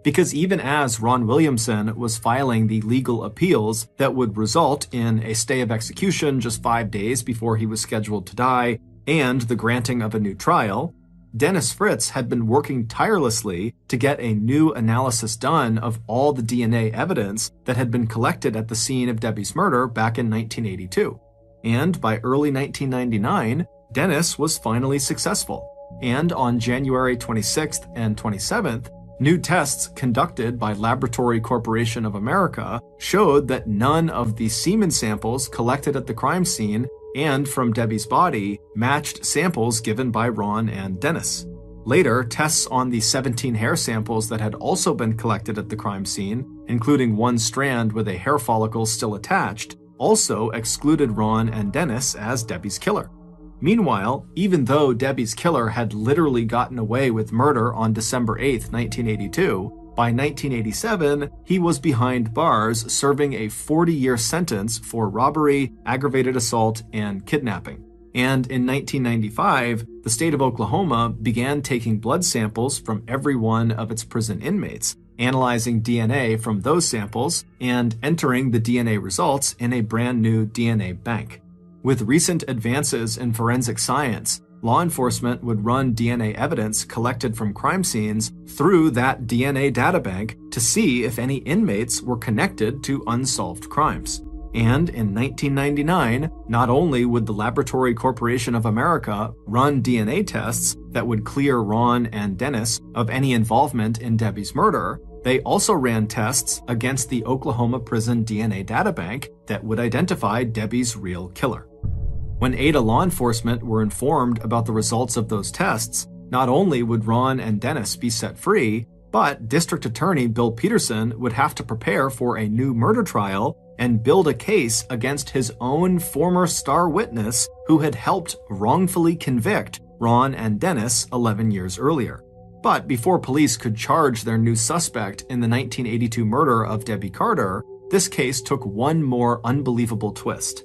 Because even as Ron Williamson was filing the legal appeals that would result in a stay of execution just 5 days before he was scheduled to die and the granting of a new trial, Dennis Fritz had been working tirelessly to get a new analysis done of all the DNA evidence that had been collected at the scene of Debbie's murder back in 1982. And by early 1999, Dennis was finally successful. And on January 26th and 27th, new tests conducted by Laboratory Corporation of America showed that none of the semen samples collected at the crime scene and from Debbie's body matched samples given by Ron and Dennis. Later, tests on the 17 hair samples that had also been collected at the crime scene, including one strand with a hair follicle still attached, also excluded Ron and Dennis as Debbie's killer. Meanwhile, even though Debbie's killer had literally gotten away with murder on December 8, 1982, by 1987, he was behind bars serving a 40-year sentence for robbery, aggravated assault, and kidnapping. And in 1995, the state of Oklahoma began taking blood samples from every one of its prison inmates, analyzing DNA from those samples, and entering the DNA results in a brand new DNA bank. With recent advances in forensic science, law enforcement would run DNA evidence collected from crime scenes through that DNA databank to see if any inmates were connected to unsolved crimes. And in 1999, not only would the Laboratory Corporation of America run DNA tests that would clear Ron and Dennis of any involvement in Debbie's murder, they also ran tests against the Oklahoma Prison DNA Databank that would identify Debbie's real killer. When Ada law enforcement were informed about the results of those tests, not only would Ron and Dennis be set free, but District Attorney Bill Peterson would have to prepare for a new murder trial and build a case against his own former star witness who had helped wrongfully convict Ron and Dennis 11 years earlier. But before police could charge their new suspect in the 1982 murder of Debbie Carter, this case took one more unbelievable twist.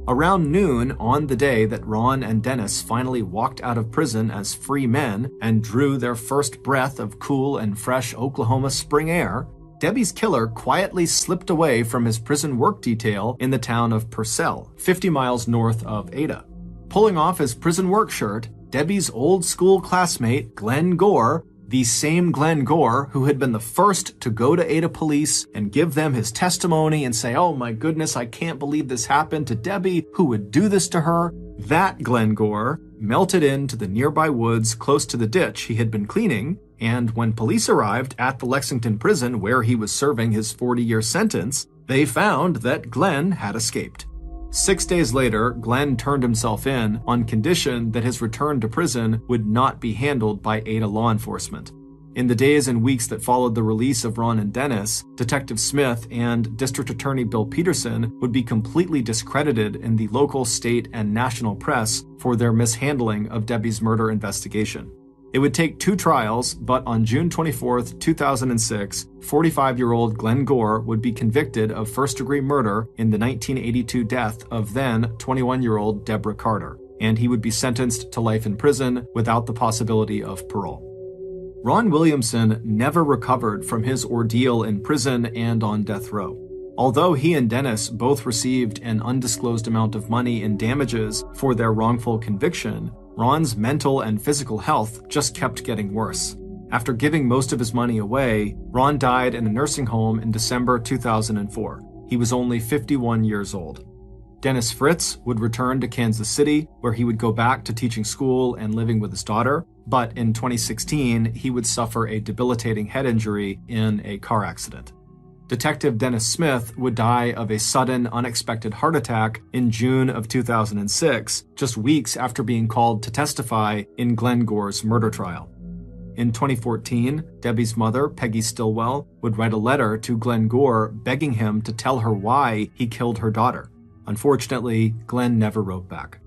Around noon on the day that Ron and Dennis finally walked out of prison as free men and drew their first breath of cool and fresh Oklahoma spring air, Debbie's killer quietly slipped away from his prison work detail in the town of Purcell, 50 miles north of Ada. Pulling off his prison work shirt, Debbie's old school classmate, Glenn Gore, the same Glenn Gore who had been the first to go to Ada police and give them his testimony and say, "Oh my goodness, I can't believe this happened to Debbie, who would do this to her?" That Glenn Gore melted into the nearby woods close to the ditch he had been cleaning, and when police arrived at the Lexington prison where he was serving his 40-year sentence, they found that Glenn had escaped. 6 days later, Glenn turned himself in on condition that his return to prison would not be handled by Ada law enforcement. In the days and weeks that followed the release of Ron and Dennis, Detective Smith and District Attorney Bill Peterson would be completely discredited in the local, state, and national press for their mishandling of Debbie's murder investigation. It would take 2 trials, but on June 24, 2006, 45-year-old Glenn Gore would be convicted of first-degree murder in the 1982 death of then 21-year-old Deborah Carter, and he would be sentenced to life in prison without the possibility of parole. Ron Williamson never recovered from his ordeal in prison and on death row. Although he and Dennis both received an undisclosed amount of money in damages for their wrongful conviction, Ron's mental and physical health just kept getting worse. After giving most of his money away, Ron died in a nursing home in December 2004. He was only 51 years old. Dennis Fritz would return to Kansas City, where he would go back to teaching school and living with his daughter, but in 2016, he would suffer a debilitating head injury in a car accident. Detective Dennis Smith would die of a sudden, unexpected heart attack in June of 2006, just weeks after being called to testify in Glenn Gore's murder trial. In 2014, Debbie's mother, Peggy Stillwell, would write a letter to Glenn Gore begging him to tell her why he killed her daughter. Unfortunately, Glenn never wrote back.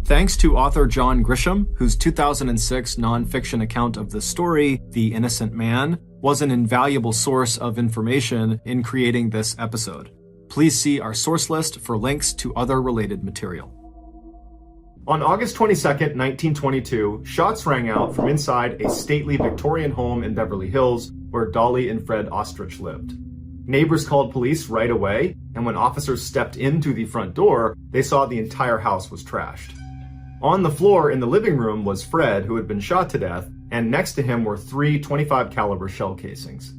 Thanks to author John Grisham, whose 2006 nonfiction account of the story, The Innocent Man, was an invaluable source of information in creating this episode. Please see our source list for links to other related material. On August 22, 1922, shots rang out from inside a stately Victorian home in Beverly Hills where Dolly and Fred Ostrich lived. Neighbors called police right away, and when officers stepped into the front door, they saw the entire house was trashed. On the floor in the living room was Fred, who had been shot to death, and next to him were 3 .25 caliber shell casings.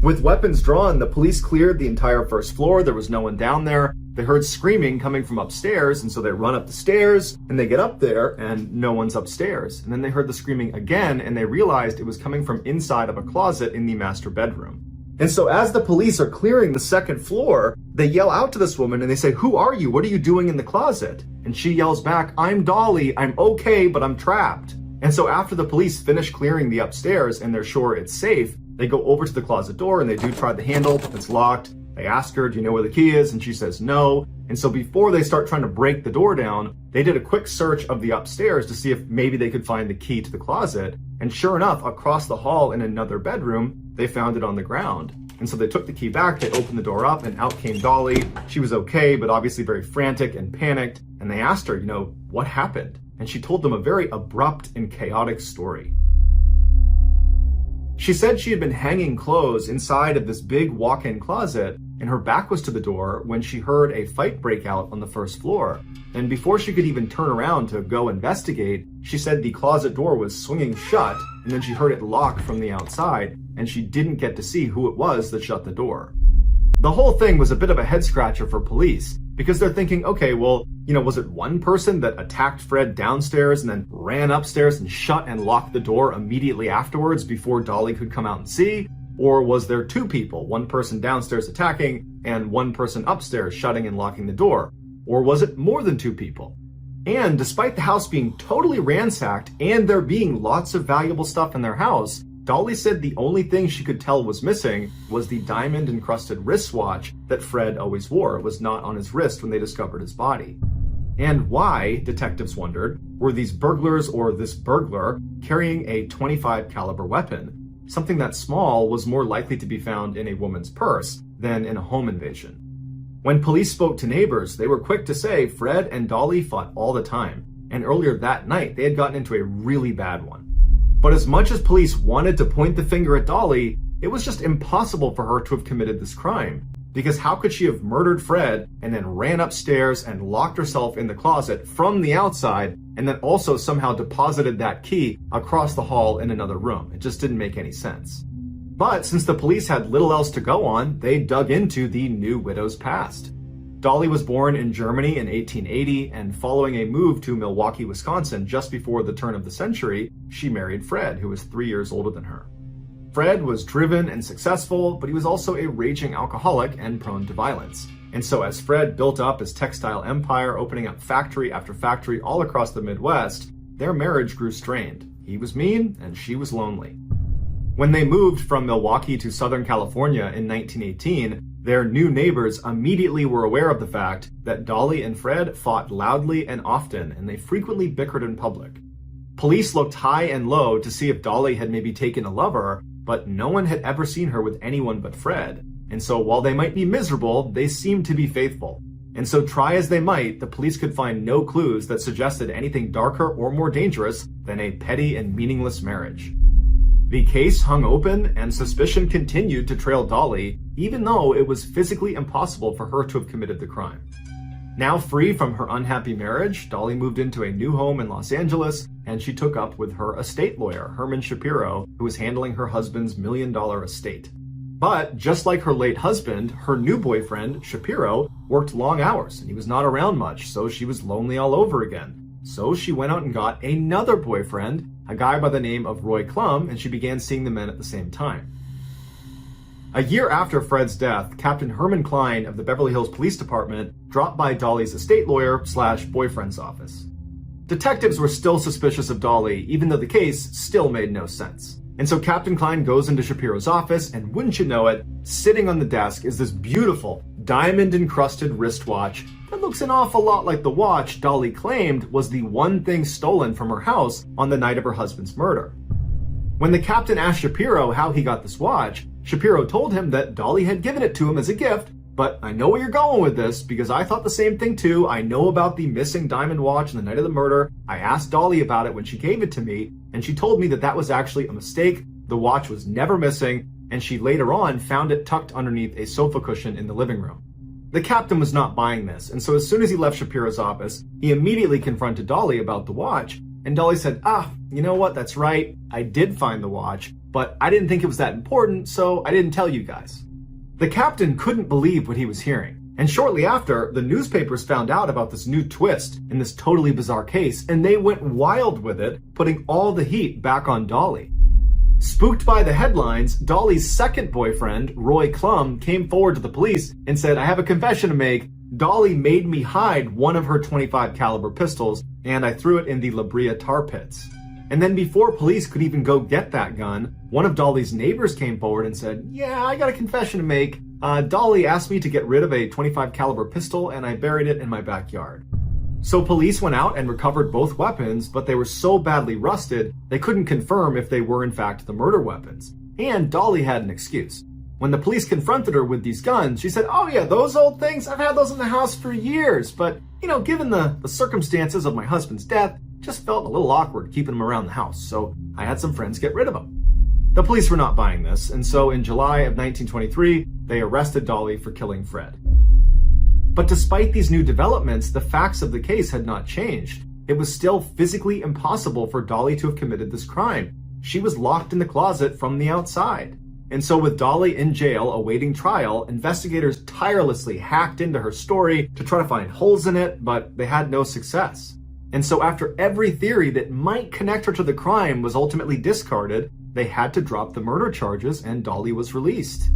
With weapons drawn, the police cleared the entire first floor. There was no one down there. They heard screaming coming from upstairs, and so they run up the stairs, and they get up there, and no one's upstairs. And then they heard the screaming again, and they realized it was coming from inside of a closet in the master bedroom. And so as the police are clearing the second floor, they yell out to this woman, and they say, "Who are you? What are you doing in the closet?" And she yells back, "I'm Dolly. I'm okay, but I'm trapped." And so after the police finish clearing the upstairs, and they're sure it's safe, they go over to the closet door, and they do try the handle. It's locked. They ask her, "Do you know where the key is?" And she says no. And so before they start trying to break the door down, they did a quick search of the upstairs to see if maybe they could find the key to the closet. And sure enough, across the hall in another bedroom, they found it on the ground. And so they took the key back, they opened the door up, and out came Dolly. She was okay, but obviously very frantic and panicked. And they asked her, what happened? And she told them a very abrupt and chaotic story. She said she had been hanging clothes inside of this big walk-in closet, and her back was to the door when she heard a fight break out on the first floor. And before she could even turn around to go investigate, she said the closet door was swinging shut, and then she heard it lock from the outside, and she didn't get to see who it was that shut the door. The whole thing was a bit of a head scratcher for police, because they're thinking, okay, well, was it one person that attacked Fred downstairs and then ran upstairs and shut and locked the door immediately afterwards before Dolly could come out and see? Or was there 2 people, one person downstairs attacking and one person upstairs shutting and locking the door? Or was it more than 2 people? And despite the house being totally ransacked and there being lots of valuable stuff in their house, Dolly said the only thing she could tell was missing was the diamond-encrusted wristwatch that Fred always wore. It was not on his wrist when they discovered his body. And why, detectives wondered, were these burglars or this burglar carrying a .25 caliber weapon? Something that small was more likely to be found in a woman's purse than in a home invasion. When police spoke to neighbors, they were quick to say Fred and Dolly fought all the time, and earlier that night they had gotten into a really bad one. But as much as police wanted to point the finger at Dolly, it was just impossible for her to have committed this crime. Because how could she have murdered Fred and then ran upstairs and locked herself in the closet from the outside and then also somehow deposited that key across the hall in another room? It just didn't make any sense. But since the police had little else to go on, they dug into the new widow's past. Dolly was born in Germany in 1880, and following a move to Milwaukee, Wisconsin just before the turn of the century, she married Fred, who was 3 years older than her. Fred was driven and successful, but he was also a raging alcoholic and prone to violence. And so as Fred built up his textile empire, opening up factory after factory all across the Midwest, their marriage grew strained. He was mean and she was lonely. When they moved from Milwaukee to Southern California in 1918, their new neighbors immediately were aware of the fact that Dolly and Fred fought loudly and often, and they frequently bickered in public. Police looked high and low to see if Dolly had maybe taken a lover, but no one had ever seen her with anyone but Fred. And so while they might be miserable, they seemed to be faithful. And so try as they might, the police could find no clues that suggested anything darker or more dangerous than a petty and meaningless marriage. The case hung open, and suspicion continued to trail Dolly, even though it was physically impossible for her to have committed the crime. Now free from her unhappy marriage, Dolly moved into a new home in Los Angeles, and she took up with her estate lawyer, Herman Shapiro, who was handling her husband's $1 million estate. But just like her late husband, her new boyfriend, Shapiro, worked long hours, and he was not around much, so she was lonely all over again. So she went out and got another boyfriend, a guy by the name of Roy Klum, and she began seeing the men at the same time. A year after Fred's death, Captain Herman Klein of the Beverly Hills Police Department dropped by Dolly's estate lawyer/boyfriend's office. Detectives were still suspicious of Dolly, even though the case still made no sense. And so Captain Klein goes into Shapiro's office, and wouldn't you know it, sitting on the desk is this beautiful diamond-encrusted wristwatch that looks an awful lot like the watch Dolly claimed was the one thing stolen from her house on the night of her husband's murder. When the captain asked Shapiro how he got this watch, Shapiro told him that Dolly had given it to him as a gift, but I know where you're going with this because I thought the same thing too. I know about the missing diamond watch on the night of the murder. I asked Dolly about it when she gave it to me, and she told me that that was actually a mistake. The watch was never missing, and she later on found it tucked underneath a sofa cushion in the living room. The captain was not buying this, and so as soon as he left Shapiro's office, he immediately confronted Dolly about the watch, and Dolly said, you know what, that's right, I did find the watch, but I didn't think it was that important, so I didn't tell you guys. The captain couldn't believe what he was hearing, and shortly after, the newspapers found out about this new twist in this totally bizarre case, and they went wild with it, putting all the heat back on Dolly. Spooked by the headlines, Dolly's second boyfriend, Roy Klum, came forward to the police and said, I have a confession to make. Dolly made me hide one of her .25 caliber pistols, and I threw it in the La Brea tar pits. And then before police could even go get that gun, one of Dolly's neighbors came forward and said, yeah, I got a confession to make. Dolly asked me to get rid of a .25 caliber pistol, and I buried it in my backyard. So police went out and recovered both weapons, but they were so badly rusted, they couldn't confirm if they were in fact the murder weapons. And Dolly had an excuse. When the police confronted her with these guns, she said, oh yeah, those old things, I've had those in the house for years, but, given the circumstances of my husband's death, just felt a little awkward keeping them around the house, so I had some friends get rid of them. The police were not buying this, and so in July of 1923, they arrested Dolly for killing Fred. But despite these new developments, the facts of the case had not changed. It was still physically impossible for Dolly to have committed this crime. She was locked in the closet from the outside. And so with Dolly in jail awaiting trial, investigators tirelessly hacked into her story to try to find holes in it, but they had no success. And so after every theory that might connect her to the crime was ultimately discarded, they had to drop the murder charges and Dolly was released.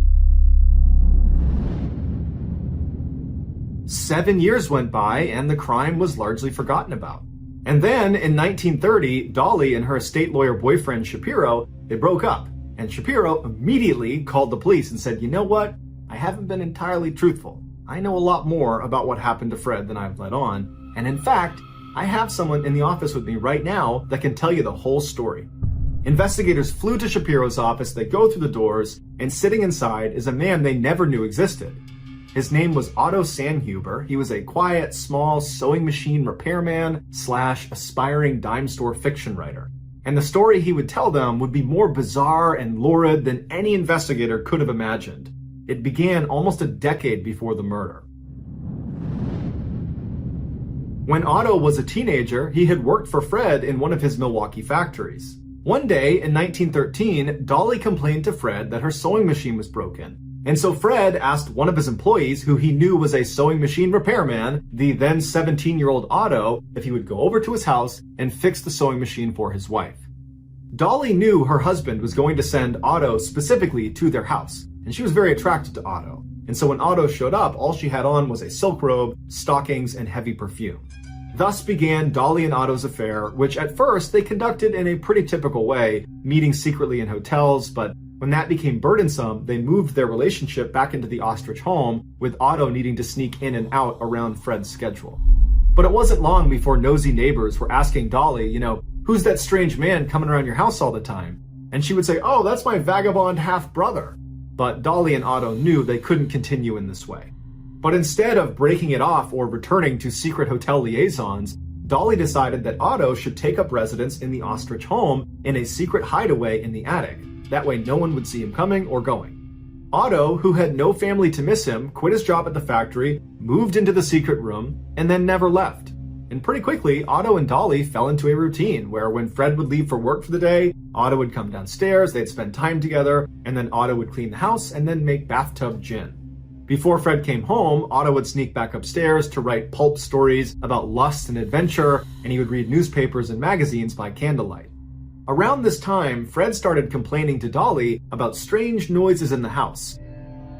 7 years went by and the crime was largely forgotten about. And then in 1930, Dolly and her estate lawyer boyfriend Shapiro, they broke up. And Shapiro immediately called the police and said, you know what? I haven't been entirely truthful. I know a lot more about what happened to Fred than I've let on. And in fact, I have someone in the office with me right now that can tell you the whole story. Investigators flew to Shapiro's office, they go through the doors, and sitting inside is a man they never knew existed. His name was Otto Sandhuber. He was a quiet, small sewing machine repairman / aspiring dime store fiction writer. And the story he would tell them would be more bizarre and lurid than any investigator could have imagined. It began almost a decade before the murder. When Otto was a teenager, he had worked for Fred in one of his Milwaukee factories. One day in 1913, Dolly complained to Fred that her sewing machine was broken. And so Fred asked one of his employees, who he knew was a sewing machine repairman, the then 17-year-old Otto, if he would go over to his house and fix the sewing machine for his wife. Dolly knew her husband was going to send Otto specifically to their house, and she was very attracted to Otto. And so when Otto showed up, all she had on was a silk robe, stockings, and heavy perfume. Thus began Dolly and Otto's affair, which at first they conducted in a pretty typical way, meeting secretly in hotels, but when that became burdensome, they moved their relationship back into the ostrich home, with Otto needing to sneak in and out around Fred's schedule. But it wasn't long before nosy neighbors were asking Dolly, who's that strange man coming around your house all the time? And she would say, oh, that's my vagabond half-brother. But Dolly and Otto knew they couldn't continue in this way. But instead of breaking it off or returning to secret hotel liaisons, Dolly decided that Otto should take up residence in the ostrich home in a secret hideaway in the attic. That way no one would see him coming or going. Otto, who had no family to miss him, quit his job at the factory, moved into the secret room, and then never left. And pretty quickly, Otto and Dolly fell into a routine where when Fred would leave for work for the day, Otto would come downstairs, they'd spend time together, and then Otto would clean the house and then make bathtub gin. Before Fred came home, Otto would sneak back upstairs to write pulp stories about lust and adventure, and he would read newspapers and magazines by candlelight. Around this time, Fred started complaining to Dolly about strange noises in the house.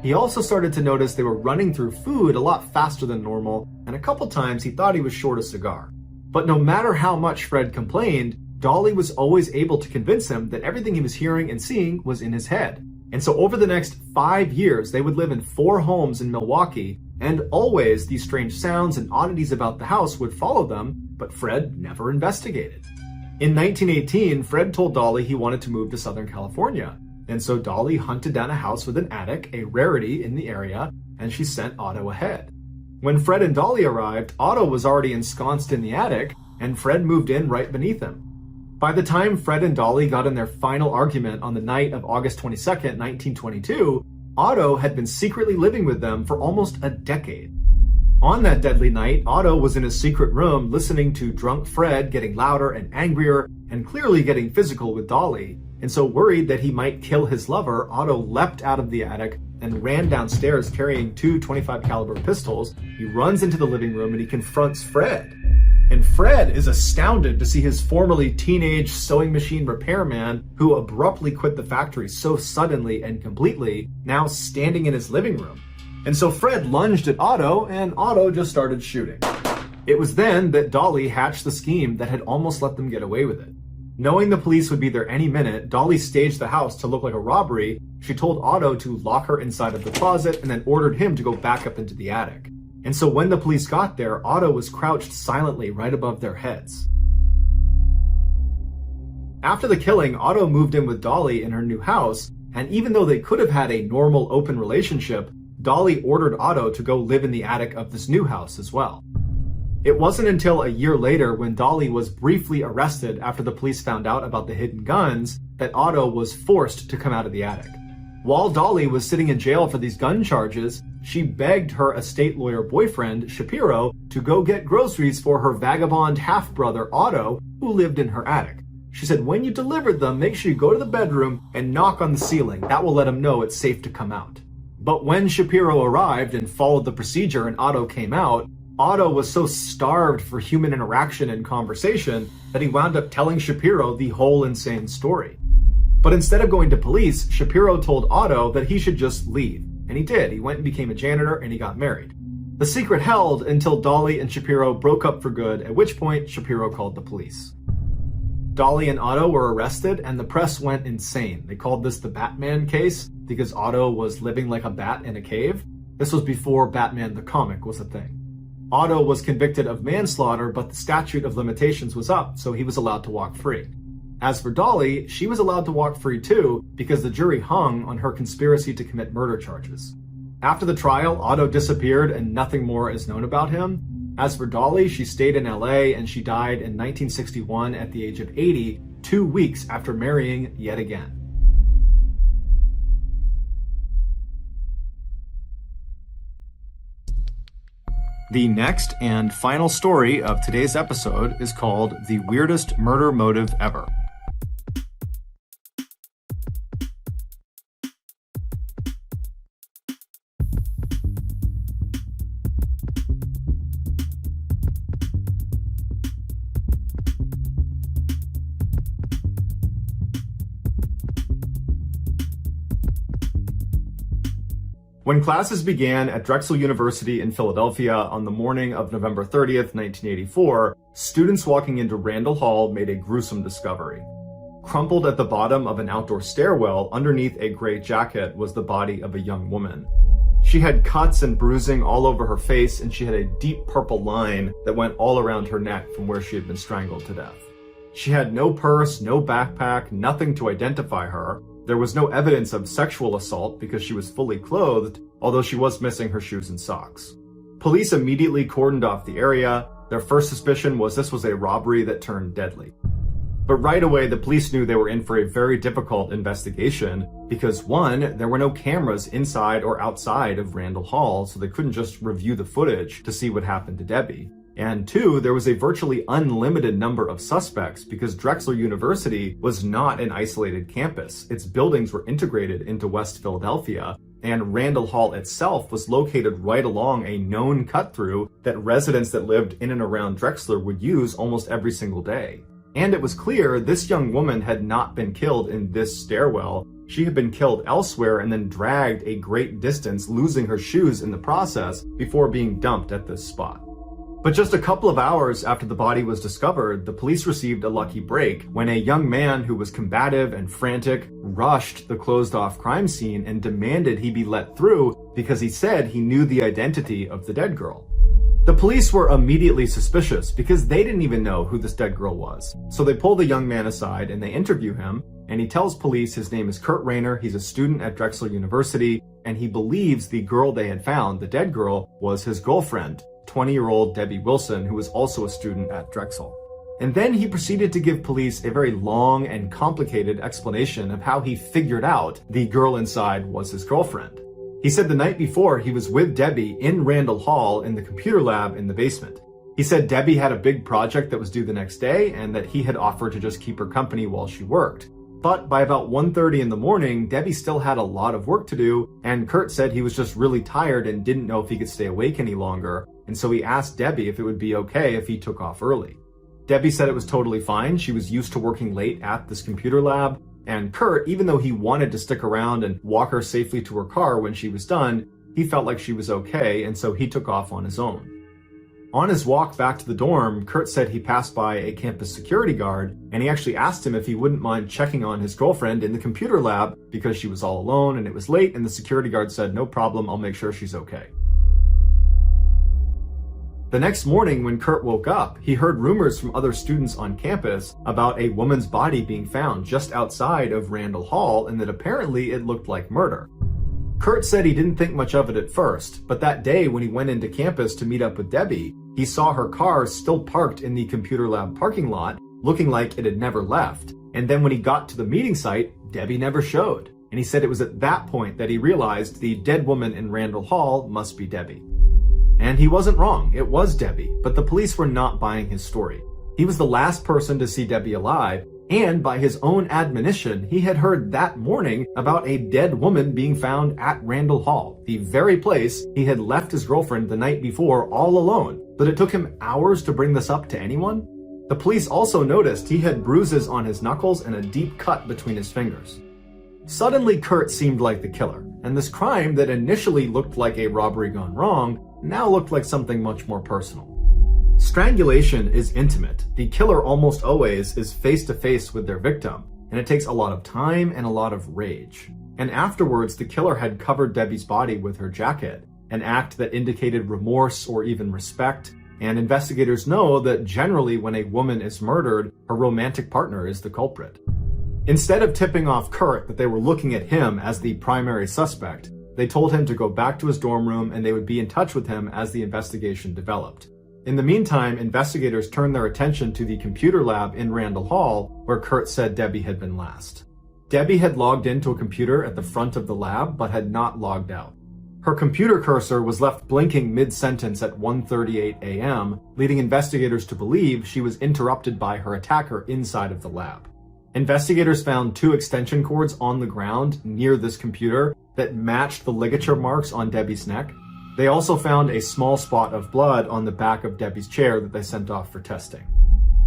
He also started to notice they were running through food a lot faster than normal, and a couple times he thought he was short a cigar. But no matter how much Fred complained, Dolly was always able to convince him that everything he was hearing and seeing was in his head. And so over the next 5 years, they would live in 4 homes in Milwaukee, and always these strange sounds and oddities about the house would follow them, but Fred never investigated. In 1918, Fred told Dolly he wanted to move to Southern California, and so Dolly hunted down a house with an attic, a rarity in the area, and she sent Otto ahead. When Fred and Dolly arrived, Otto was already ensconced in the attic, and Fred moved in right beneath him. By the time Fred and Dolly got in their final argument on the night of August 22nd, 1922, Otto had been secretly living with them for almost a decade. On that deadly night, Otto was in his secret room listening to drunk Fred getting louder and angrier and clearly getting physical with Dolly. And so worried that he might kill his lover, Otto leapt out of the attic and ran downstairs carrying two .25 caliber pistols. He runs into the living room and he confronts Fred. And Fred is astounded to see his formerly teenage sewing machine repairman, who abruptly quit the factory so suddenly and completely, now standing in his living room. And so Fred lunged at Otto, and Otto just started shooting. It was then that Dolly hatched the scheme that had almost let them get away with it. Knowing the police would be there any minute, Dolly staged the house to look like a robbery. She told Otto to lock her inside of the closet and then ordered him to go back up into the attic. And so when the police got there, Otto was crouched silently right above their heads. After the killing, Otto moved in with Dolly in her new house, and even though they could have had a normal open relationship, Dolly ordered Otto to go live in the attic of this new house as well. It wasn't until a year later, when Dolly was briefly arrested after the police found out about the hidden guns, that Otto was forced to come out of the attic. While Dolly was sitting in jail for these gun charges, she begged her estate lawyer boyfriend, Shapiro, to go get groceries for her vagabond half-brother, Otto, who lived in her attic. She said, when you deliver them, make sure you go to the bedroom and knock on the ceiling. That will let him know it's safe to come out. But when Shapiro arrived and followed the procedure and Otto came out, Otto was so starved for human interaction and conversation that he wound up telling Shapiro the whole insane story. But instead of going to police, Shapiro told Otto that he should just leave. And he did. He went and became a janitor and he got married. The secret held until Dolly and Shapiro broke up for good, at which point Shapiro called the police. Dolly and Otto were arrested and the press went insane. They called this the Batman case because Otto was living like a bat in a cave. This was before Batman the comic was a thing. Otto was convicted of manslaughter, but the statute of limitations was up, so he was allowed to walk free. As for Dolly, she was allowed to walk free too because the jury hung on her conspiracy to commit murder charges. After the trial, Otto disappeared and nothing more is known about him. As for Dolly, she stayed in LA and she died in 1961 at the age of 80, 2 weeks after marrying yet again. The next and final story of today's episode is called The Weirdest Murder Motive Ever. When classes began at Drexel University in Philadelphia on the morning of November 30th, 1984, students walking into Randall Hall made a gruesome discovery. Crumpled at the bottom of an outdoor stairwell underneath a gray jacket was the body of a young woman. She had cuts and bruising all over her face, and she had a deep purple line that went all around her neck from where she had been strangled to death. She had no purse, no backpack, nothing to identify her. There was no evidence of sexual assault because she was fully clothed, although she was missing her shoes and socks. Police immediately cordoned off the area. Their first suspicion was this was a robbery that turned deadly. But right away, the police knew they were in for a very difficult investigation because, one, there were no cameras inside or outside of Randall Hall, so they couldn't just review the footage to see what happened to Debbie. And two, there was a virtually unlimited number of suspects because Drexel University was not an isolated campus. Its buildings were integrated into West Philadelphia, and Randall Hall itself was located right along a known cut-through that residents that lived in and around Drexler would use almost every single day. And it was clear this young woman had not been killed in this stairwell. She had been killed elsewhere and then dragged a great distance, losing her shoes in the process before being dumped at this spot. But just a couple of hours after the body was discovered, the police received a lucky break when a young man who was combative and frantic rushed the closed-off crime scene and demanded he be let through because he said he knew the identity of the dead girl. The police were immediately suspicious because they didn't even know who this dead girl was. So they pull the young man aside and they interview him, and he tells police his name is Kurt Rayner, he's a student at Drexel University, and he believes the girl they had found, the dead girl, was his girlfriend, 20-year-old Debbie Wilson, who was also a student at Drexel. And then he proceeded to give police a very long and complicated explanation of how he figured out the girl inside was his girlfriend. He said the night before he was with Debbie in Randall Hall in the computer lab in the basement. He said Debbie had a big project that was due the next day and that he had offered to just keep her company while she worked. But by about 1:30 in the morning, Debbie still had a lot of work to do, and Kurt said he was just really tired and didn't know if he could stay awake any longer, and so he asked Debbie if it would be okay if he took off early. Debbie said it was totally fine. She was used to working late at this computer lab, and Kurt, even though he wanted to stick around and walk her safely to her car when she was done, he felt like she was okay, and so he took off on his own. On his walk back to the dorm, Kurt said he passed by a campus security guard, and he actually asked him if he wouldn't mind checking on his girlfriend in the computer lab because she was all alone and it was late, and the security guard said, "No problem, I'll make sure she's okay." The next morning when Kurt woke up, he heard rumors from other students on campus about a woman's body being found just outside of Randall Hall and that apparently it looked like murder. Kurt said he didn't think much of it at first, but that day when he went into campus to meet up with Debbie, he saw her car still parked in the computer lab parking lot, looking like it had never left. And then when he got to the meeting site, Debbie never showed. And he said it was at that point that he realized the dead woman in Randall Hall must be Debbie. And he wasn't wrong, it was Debbie, but the police were not buying his story. He was the last person to see Debbie alive, and by his own admonition, he had heard that morning about a dead woman being found at Randall Hall, the very place he had left his girlfriend the night before all alone. But it took him hours to bring this up to anyone. The police also noticed he had bruises on his knuckles and a deep cut between his fingers. Suddenly, Kurt seemed like the killer, and this crime that initially looked like a robbery gone wrong now looked like something much more personal. Strangulation is intimate. The killer almost always is face to face with their victim, and it takes a lot of time and a lot of rage. And afterwards, the killer had covered Debbie's body with her jacket, an act that indicated remorse or even respect, and investigators know that generally when a woman is murdered, her romantic partner is the culprit. Instead of tipping off Kurt that they were looking at him as the primary suspect, they told him to go back to his dorm room and they would be in touch with him as the investigation developed. In the meantime, investigators turned their attention to the computer lab in Randall Hall, where Kurt said Debbie had been last. Debbie had logged into a computer at the front of the lab, but had not logged out. Her computer cursor was left blinking mid-sentence at 1:38 a.m., leading investigators to believe she was interrupted by her attacker inside of the lab. Investigators found 2 extension cords on the ground near this computer that matched the ligature marks on Debbie's neck. They also found a small spot of blood on the back of Debbie's chair that they sent off for testing.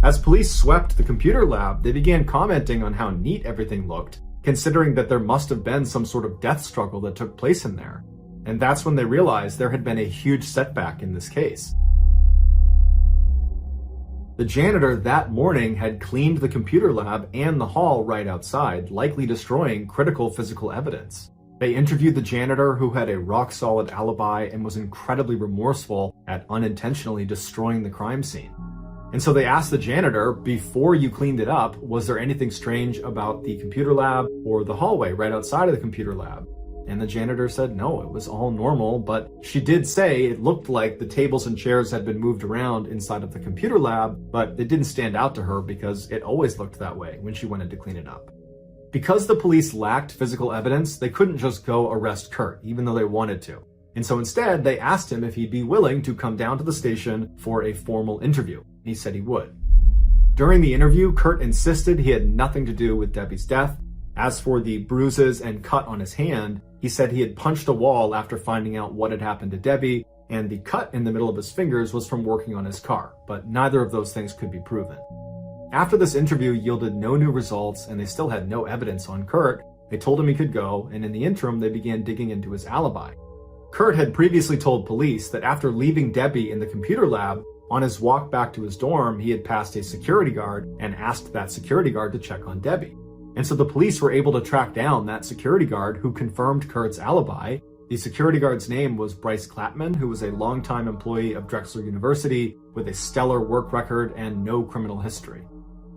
As police swept the computer lab, they began commenting on how neat everything looked, considering that there must have been some sort of death struggle that took place in there. And that's when they realized there had been a huge setback in this case. The janitor that morning had cleaned the computer lab and the hall right outside, likely destroying critical physical evidence. They interviewed the janitor, who had a rock-solid alibi and was incredibly remorseful at unintentionally destroying the crime scene. And so they asked the janitor, before you cleaned it up, was there anything strange about the computer lab or the hallway right outside of the computer lab? And the janitor said no, it was all normal, but she did say it looked like the tables and chairs had been moved around inside of the computer lab, but it didn't stand out to her because it always looked that way when she went in to clean it up. Because the police lacked physical evidence, they couldn't just go arrest Kurt, even though they wanted to. And so instead, they asked him if he'd be willing to come down to the station for a formal interview. He said he would. During the interview, Kurt insisted he had nothing to do with Debbie's death. As for the bruises and cut on his hand, he said he had punched a wall after finding out what had happened to Debbie, and the cut in the middle of his fingers was from working on his car, but neither of those things could be proven. After this interview yielded no new results and they still had no evidence on Kurt, they told him he could go, and in the interim they began digging into his alibi. Kurt had previously told police that after leaving Debbie in the computer lab, on his walk back to his dorm, he had passed a security guard and asked that security guard to check on Debbie. And so the police were able to track down that security guard who confirmed Kurt's alibi. The security guard's name was Bryce Clapman, who was a longtime employee of Drexel University with a stellar work record and no criminal history.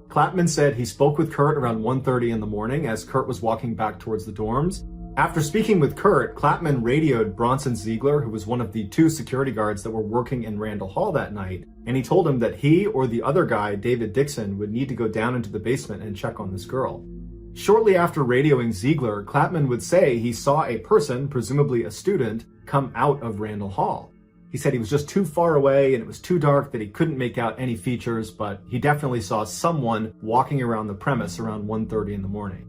Clapman said he spoke with Kurt around 1:30 in the morning as Kurt was walking back towards the dorms. After speaking with Kurt, Clapman radioed Bronson Ziegler, who was one of the 2 security guards that were working in Randall Hall that night, and he told him that he or the other guy, David Dixon, would need to go down into the basement and check on this girl. Shortly after radioing Ziegler, Klapman would say he saw a person, presumably a student, come out of Randall Hall. He said he was just too far away and it was too dark that he couldn't make out any features, but he definitely saw someone walking around the premise around 1:30 in the morning.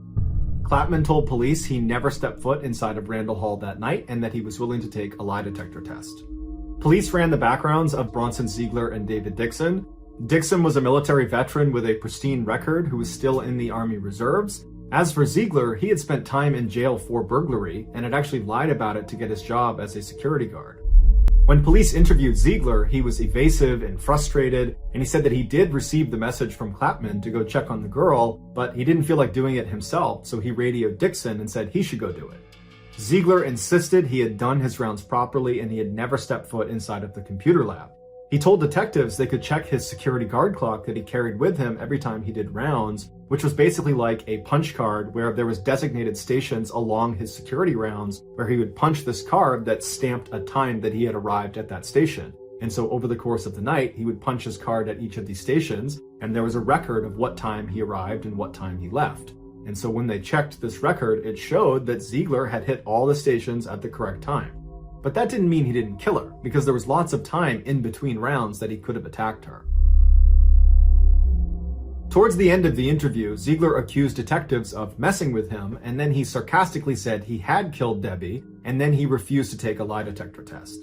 Klapman told police he never stepped foot inside of Randall Hall that night and that he was willing to take a lie detector test. Police ran the backgrounds of Bronson Ziegler and David Dixon. Dixon was a military veteran with a pristine record who was still in the Army Reserves. As for Ziegler, he had spent time in jail for burglary and had actually lied about it to get his job as a security guard. When police interviewed Ziegler, he was evasive and frustrated, and he said that he did receive the message from Klapman to go check on the girl, but he didn't feel like doing it himself, so he radioed Dixon and said he should go do it. Ziegler insisted he had done his rounds properly and he had never stepped foot inside of the computer lab. He told detectives they could check his security guard clock that he carried with him every time he did rounds, which was basically like a punch card where there was designated stations along his security rounds where he would punch this card that stamped a time that he had arrived at that station. And so over the course of the night, he would punch his card at each of these stations, and there was a record of what time he arrived and what time he left. And so when they checked this record, it showed that Ziegler had hit all the stations at the correct time. But that didn't mean he didn't kill her, because there was lots of time in between rounds that he could have attacked her. Towards the end of the interview, Ziegler accused detectives of messing with him, and then he sarcastically said he had killed Debbie, and then he refused to take a lie detector test.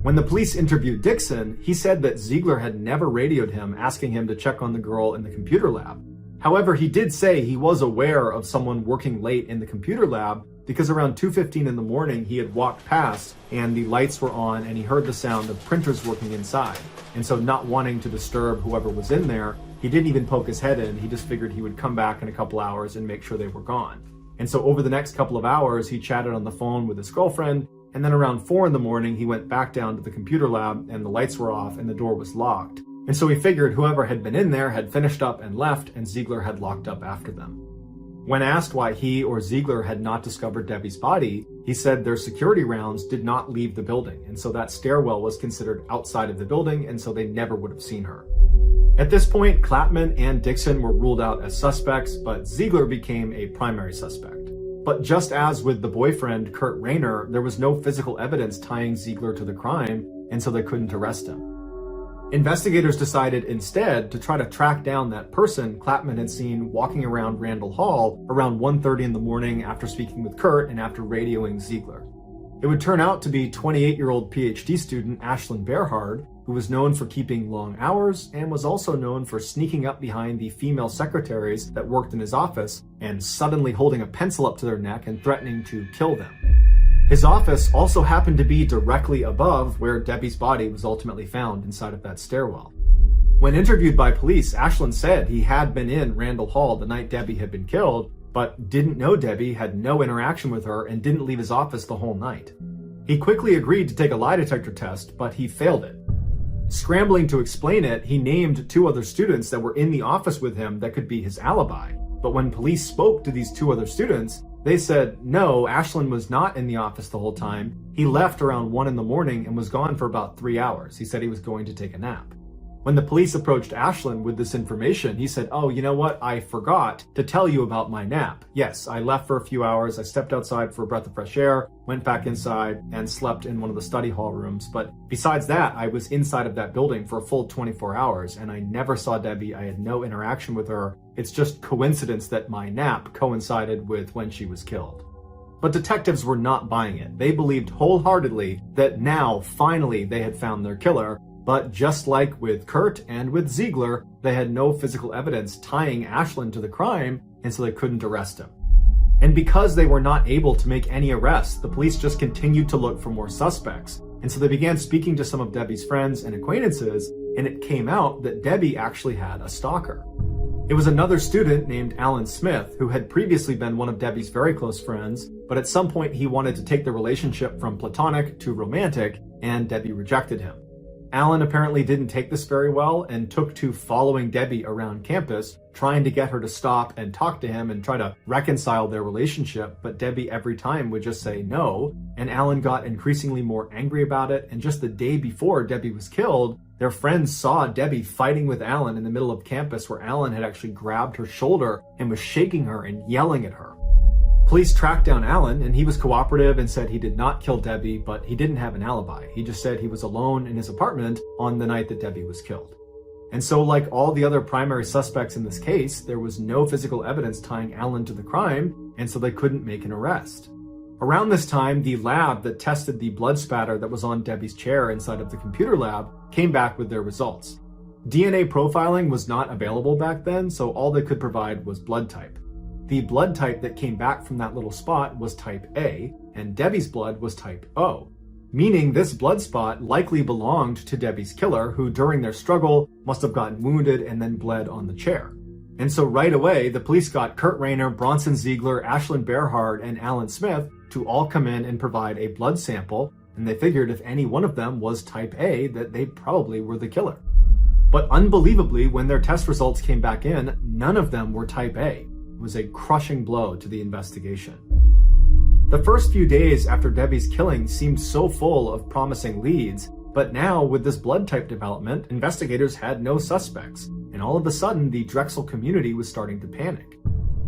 When the police interviewed Dixon, he said that Ziegler had never radioed him asking him to check on the girl in the computer lab. However, he did say he was aware of someone working late in the computer lab because around 2:15 in the morning he had walked past and the lights were on and he heard the sound of printers working inside. And so not wanting to disturb whoever was in there, he didn't even poke his head in. He just figured he would come back in a couple hours and make sure they were gone. And so over the next couple of hours, he chatted on the phone with his girlfriend, and then around 4 in the morning, he went back down to the computer lab and the lights were off and the door was locked. And so he figured whoever had been in there had finished up and left, and Ziegler had locked up after them. When asked why he or Ziegler had not discovered Debbie's body, he said their security rounds did not leave the building, and so that stairwell was considered outside of the building, and so they never would have seen her. At this point, Klapman and Dixon were ruled out as suspects, but Ziegler became a primary suspect. But just as with the boyfriend, Kurt Rayner, there was no physical evidence tying Ziegler to the crime, and so they couldn't arrest him. Investigators decided instead to try to track down that person Klapman had seen walking around Randall Hall around 1:30 in the morning after speaking with Kurt and after radioing Ziegler. It would turn out to be 28-year-old PhD student Ashlyn Berhard, who was known for keeping long hours and was also known for sneaking up behind the female secretaries that worked in his office and suddenly holding a pencil up to their neck and threatening to kill them. His office also happened to be directly above where Debbie's body was ultimately found inside of that stairwell. When interviewed by police, Ashlyn said he had been in Randall Hall the night Debbie had been killed, but didn't know Debbie, had no interaction with her, and didn't leave his office the whole night. He quickly agreed to take a lie detector test, but he failed it. Scrambling to explain it, he named 2 other students that were in the office with him that could be his alibi. But when police spoke to these 2 other students, they said, no, Ashlyn was not in the office the whole time. He left around 1 in the morning and was gone for about 3 hours. He said he was going to take a nap. When the police approached Ashlyn with this information, he said, oh, you know what? I forgot to tell you about my nap. Yes, I left for a few hours. I stepped outside for a breath of fresh air, went back inside and slept in one of the study hall rooms. But besides that, I was inside of that building for a full 24 hours and I never saw Debbie. I had no interaction with her. It's just coincidence that my nap coincided with when she was killed. But detectives were not buying it. They believed wholeheartedly that now, finally, they had found their killer. But just like with Kurt and with Ziegler, they had no physical evidence tying Ashlyn to the crime, and so they couldn't arrest him. And because they were not able to make any arrests, the police just continued to look for more suspects. And so they began speaking to some of Debbie's friends and acquaintances, and it came out that Debbie actually had a stalker. It was another student named Alan Smith, who had previously been one of Debbie's very close friends, but at some point he wanted to take the relationship from platonic to romantic, and Debbie rejected him. Alan apparently didn't take this very well and took to following Debbie around campus, trying to get her to stop and talk to him and try to reconcile their relationship, but Debbie every time would just say no, and Alan got increasingly more angry about it, and just the day before Debbie was killed, Their friends saw Debbie fighting with Allen in the middle of campus, where Allen had actually grabbed her shoulder and was shaking her and yelling at her. Police tracked down Allen, and he was cooperative and said he did not kill Debbie, but he didn't have an alibi. He just said he was alone in his apartment on the night that Debbie was killed. And so, like all the other primary suspects in this case, there was no physical evidence tying Allen to the crime, and so they couldn't make an arrest. Around this time, the lab that tested the blood spatter that was on Debbie's chair inside of the computer lab came back with their results. DNA profiling was not available back then, so all they could provide was blood type. The blood type that came back from that little spot was type A, and Debbie's blood was type O, meaning this blood spot likely belonged to Debbie's killer, who during their struggle must have gotten wounded and then bled on the chair. And so right away, the police got Kurt Rayner, Bronson Ziegler, Ashlyn Bearhard, and Alan Smith to all come in and provide a blood sample, and they figured if any one of them was type A, that they probably were the killer. But unbelievably, when their test results came back in, none of them were type A. It was a crushing blow to the investigation. The first few days after Debbie's killing seemed so full of promising leads, but now with this blood type development, investigators had no suspects, and all of a sudden the Drexel community was starting to panic.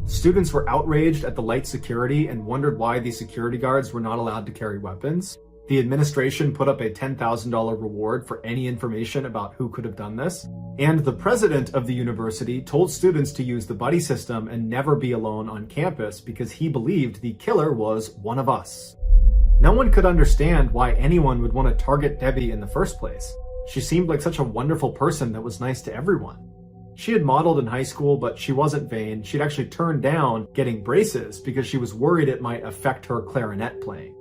Students were outraged at the light security and wondered why the security guards were not allowed to carry weapons. The administration put up a $10,000 reward for any information about who could have done this. And the president of the university told students to use the buddy system and never be alone on campus because he believed the killer was one of us. No one could understand why anyone would want to target Debbie in the first place. She seemed like such a wonderful person that was nice to everyone. She had modeled in high school, but she wasn't vain. She'd actually turned down getting braces because she was worried it might affect her clarinet playing.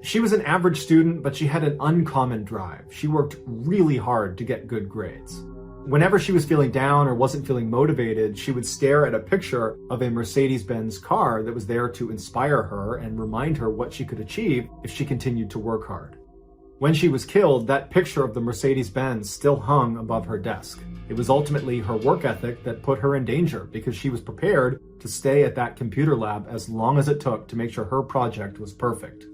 She was an average student, but she had an uncommon drive. She worked really hard to get good grades. Whenever she was feeling down or wasn't feeling motivated, she would stare at a picture of a Mercedes-Benz car that was there to inspire her and remind her what she could achieve if she continued to work hard. When she was killed, that picture of the Mercedes-Benz still hung above her desk. It was ultimately her work ethic that put her in danger because she was prepared to stay at that computer lab as long as it took to make sure her project was perfect.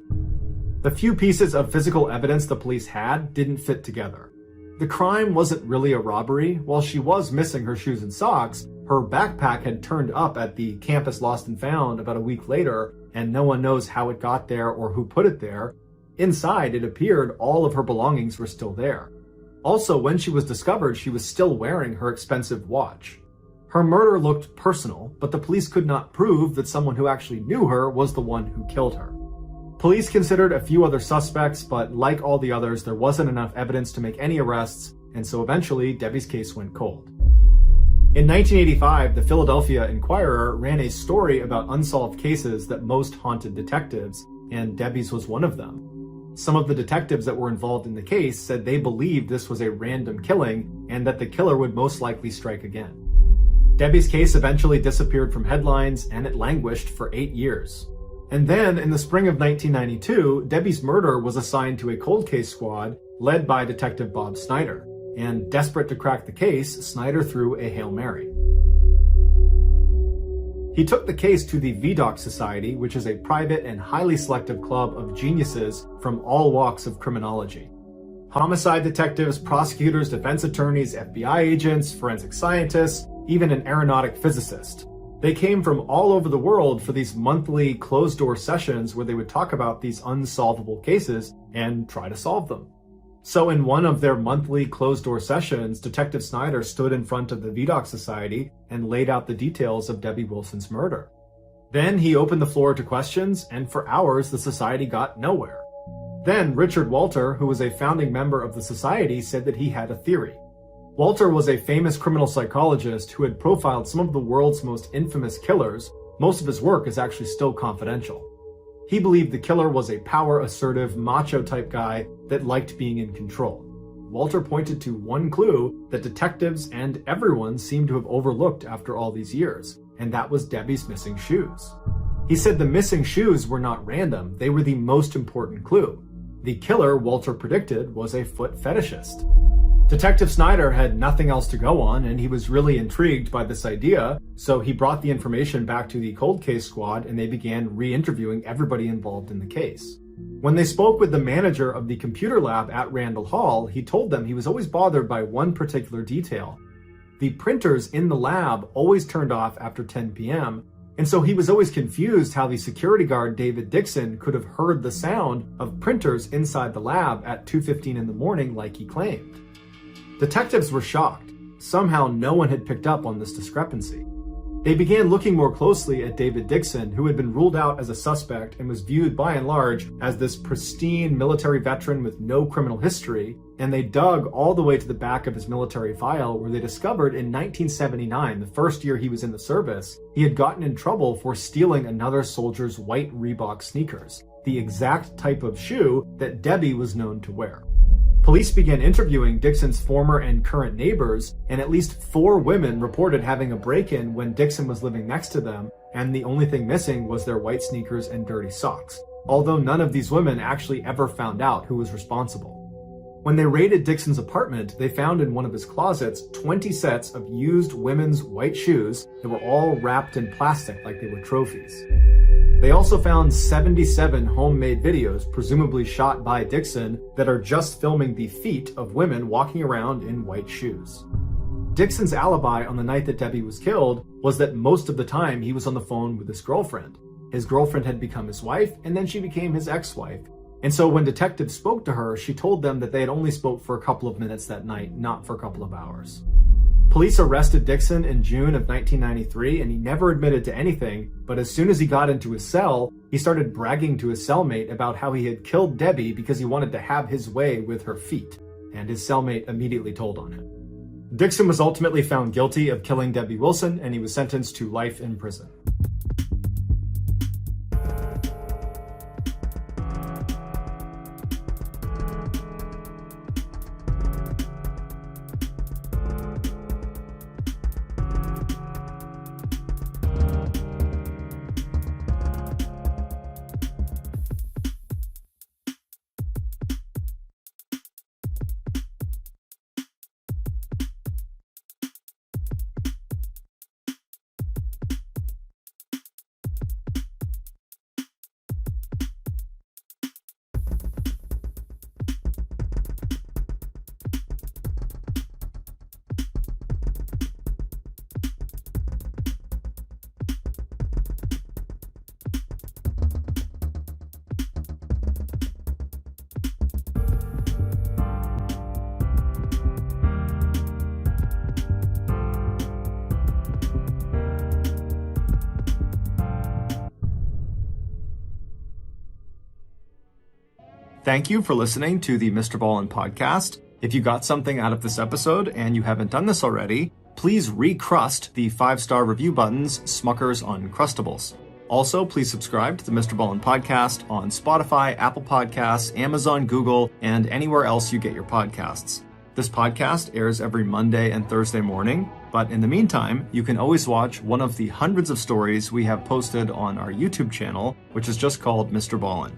The few pieces of physical evidence the police had didn't fit together. The crime wasn't really a robbery. While she was missing her shoes and socks, her backpack had turned up at the campus lost and found about a week later, and no one knows how it got there or who put it there. Inside, it appeared all of her belongings were still there. Also, when she was discovered, she was still wearing her expensive watch. Her murder looked personal, but the police could not prove that someone who actually knew her was the one who killed her. Police considered a few other suspects, but like all the others, there wasn't enough evidence to make any arrests, and so eventually Debbie's case went cold. In 1985, the Philadelphia Inquirer ran a story about unsolved cases that most haunted detectives, and Debbie's was one of them. Some of the detectives that were involved in the case said they believed this was a random killing and that the killer would most likely strike again. Debbie's case eventually disappeared from headlines, and it languished for 8 years. And then, in the spring of 1992, Debbie's murder was assigned to a cold case squad led by Detective Bob Snyder. And desperate to crack the case, Snyder threw a Hail Mary. He took the case to the VDOC Society, which is a private and highly selective club of geniuses from all walks of criminology. Homicide detectives, prosecutors, defense attorneys, FBI agents, forensic scientists, even an aeronautic physicist. They came from all over the world for these monthly closed-door sessions where they would talk about these unsolvable cases and try to solve them. So in one of their monthly closed-door sessions, Detective Snyder stood in front of the VDOC Society and laid out the details of Debbie Wilson's murder. Then he opened the floor to questions, and for hours the society got nowhere. Then Richard Walter, who was a founding member of the society, said that he had a theory. Walter was a famous criminal psychologist who had profiled some of the world's most infamous killers. Most of his work is actually still confidential. He believed the killer was a power-assertive, macho-type guy that liked being in control. Walter pointed to one clue that detectives and everyone seemed to have overlooked after all these years, and that was Debbie's missing shoes. He said the missing shoes were not random, they were the most important clue. The killer, Walter predicted, was a foot fetishist. Detective Snyder had nothing else to go on, and he was really intrigued by this idea, so he brought the information back to the cold case squad and they began re-interviewing everybody involved in the case. When they spoke with the manager of the computer lab at Randall Hall, he told them he was always bothered by one particular detail. The printers in the lab always turned off after 10 p.m., and so he was always confused how the security guard David Dixon could have heard the sound of printers inside the lab at 2:15 in the morning like he claimed. Detectives were shocked. Somehow no one had picked up on this discrepancy. They began looking more closely at David Dixon, who had been ruled out as a suspect and was viewed by and large as this pristine military veteran with no criminal history, and they dug all the way to the back of his military file where they discovered in 1979, the first year he was in the service, he had gotten in trouble for stealing another soldier's white Reebok sneakers, the exact type of shoe that Debbie was known to wear. Police began interviewing Dixon's former and current neighbors, and at least 4 women reported having a break-in when Dixon was living next to them, and the only thing missing was their white sneakers and dirty socks, although none of these women actually ever found out who was responsible. When they raided Dixon's apartment, they found in one of his closets 20 sets of used women's white shoes that were all wrapped in plastic like they were trophies. They also found 77 homemade videos, presumably shot by Dixon, that are just filming the feet of women walking around in white shoes. Dixon's alibi on the night that Debbie was killed was that most of the time he was on the phone with his girlfriend. His girlfriend had become his wife, and then she became his ex-wife. And so when detectives spoke to her, she told them that they had only spoke for a couple of minutes that night, not for a couple of hours. Police arrested Dixon in June of 1993, and he never admitted to anything, but as soon as he got into his cell, he started bragging to his cellmate about how he had killed Debbie because he wanted to have his way with her feet, and his cellmate immediately told on him. Dixon was ultimately found guilty of killing Debbie Wilson, and he was sentenced to life in prison. Thank you for listening to the MrBallen podcast. If you got something out of this episode and you haven't done this already, please recrust the 5-star review buttons Smucker's Uncrustables. Also, please subscribe to the MrBallen podcast on Spotify, Apple Podcasts, Amazon, Google, and anywhere else you get your podcasts. This podcast airs every Monday and Thursday morning, but in the meantime, you can always watch one of the hundreds of stories we have posted on our YouTube channel, which is just called MrBallen.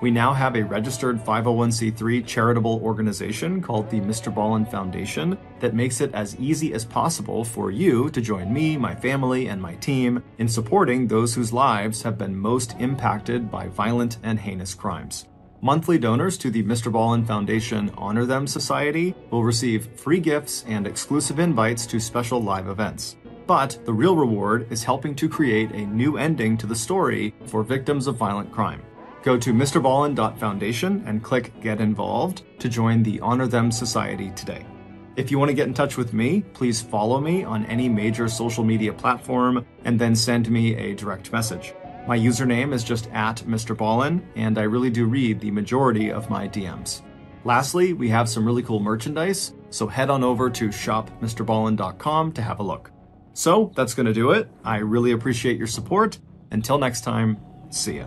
We now have a registered 501c3 charitable organization called the MrBallen Foundation that makes it as easy as possible for you to join me, my family, and my team in supporting those whose lives have been most impacted by violent and heinous crimes. Monthly donors to the MrBallen Foundation Honor Them Society will receive free gifts and exclusive invites to special live events. But the real reward is helping to create a new ending to the story for victims of violent crime. Go to MrBallen.Foundation and click Get Involved to join the Honor Them Society today. If you want to get in touch with me, please follow me on any major social media platform and then send me a direct message. My username is just @MrBallen, and I really do read the majority of my DMs. Lastly, we have some really cool merchandise, so head on over to shopmrballen.com to have a look. So that's going to do it. I really appreciate your support. Until next time, see ya.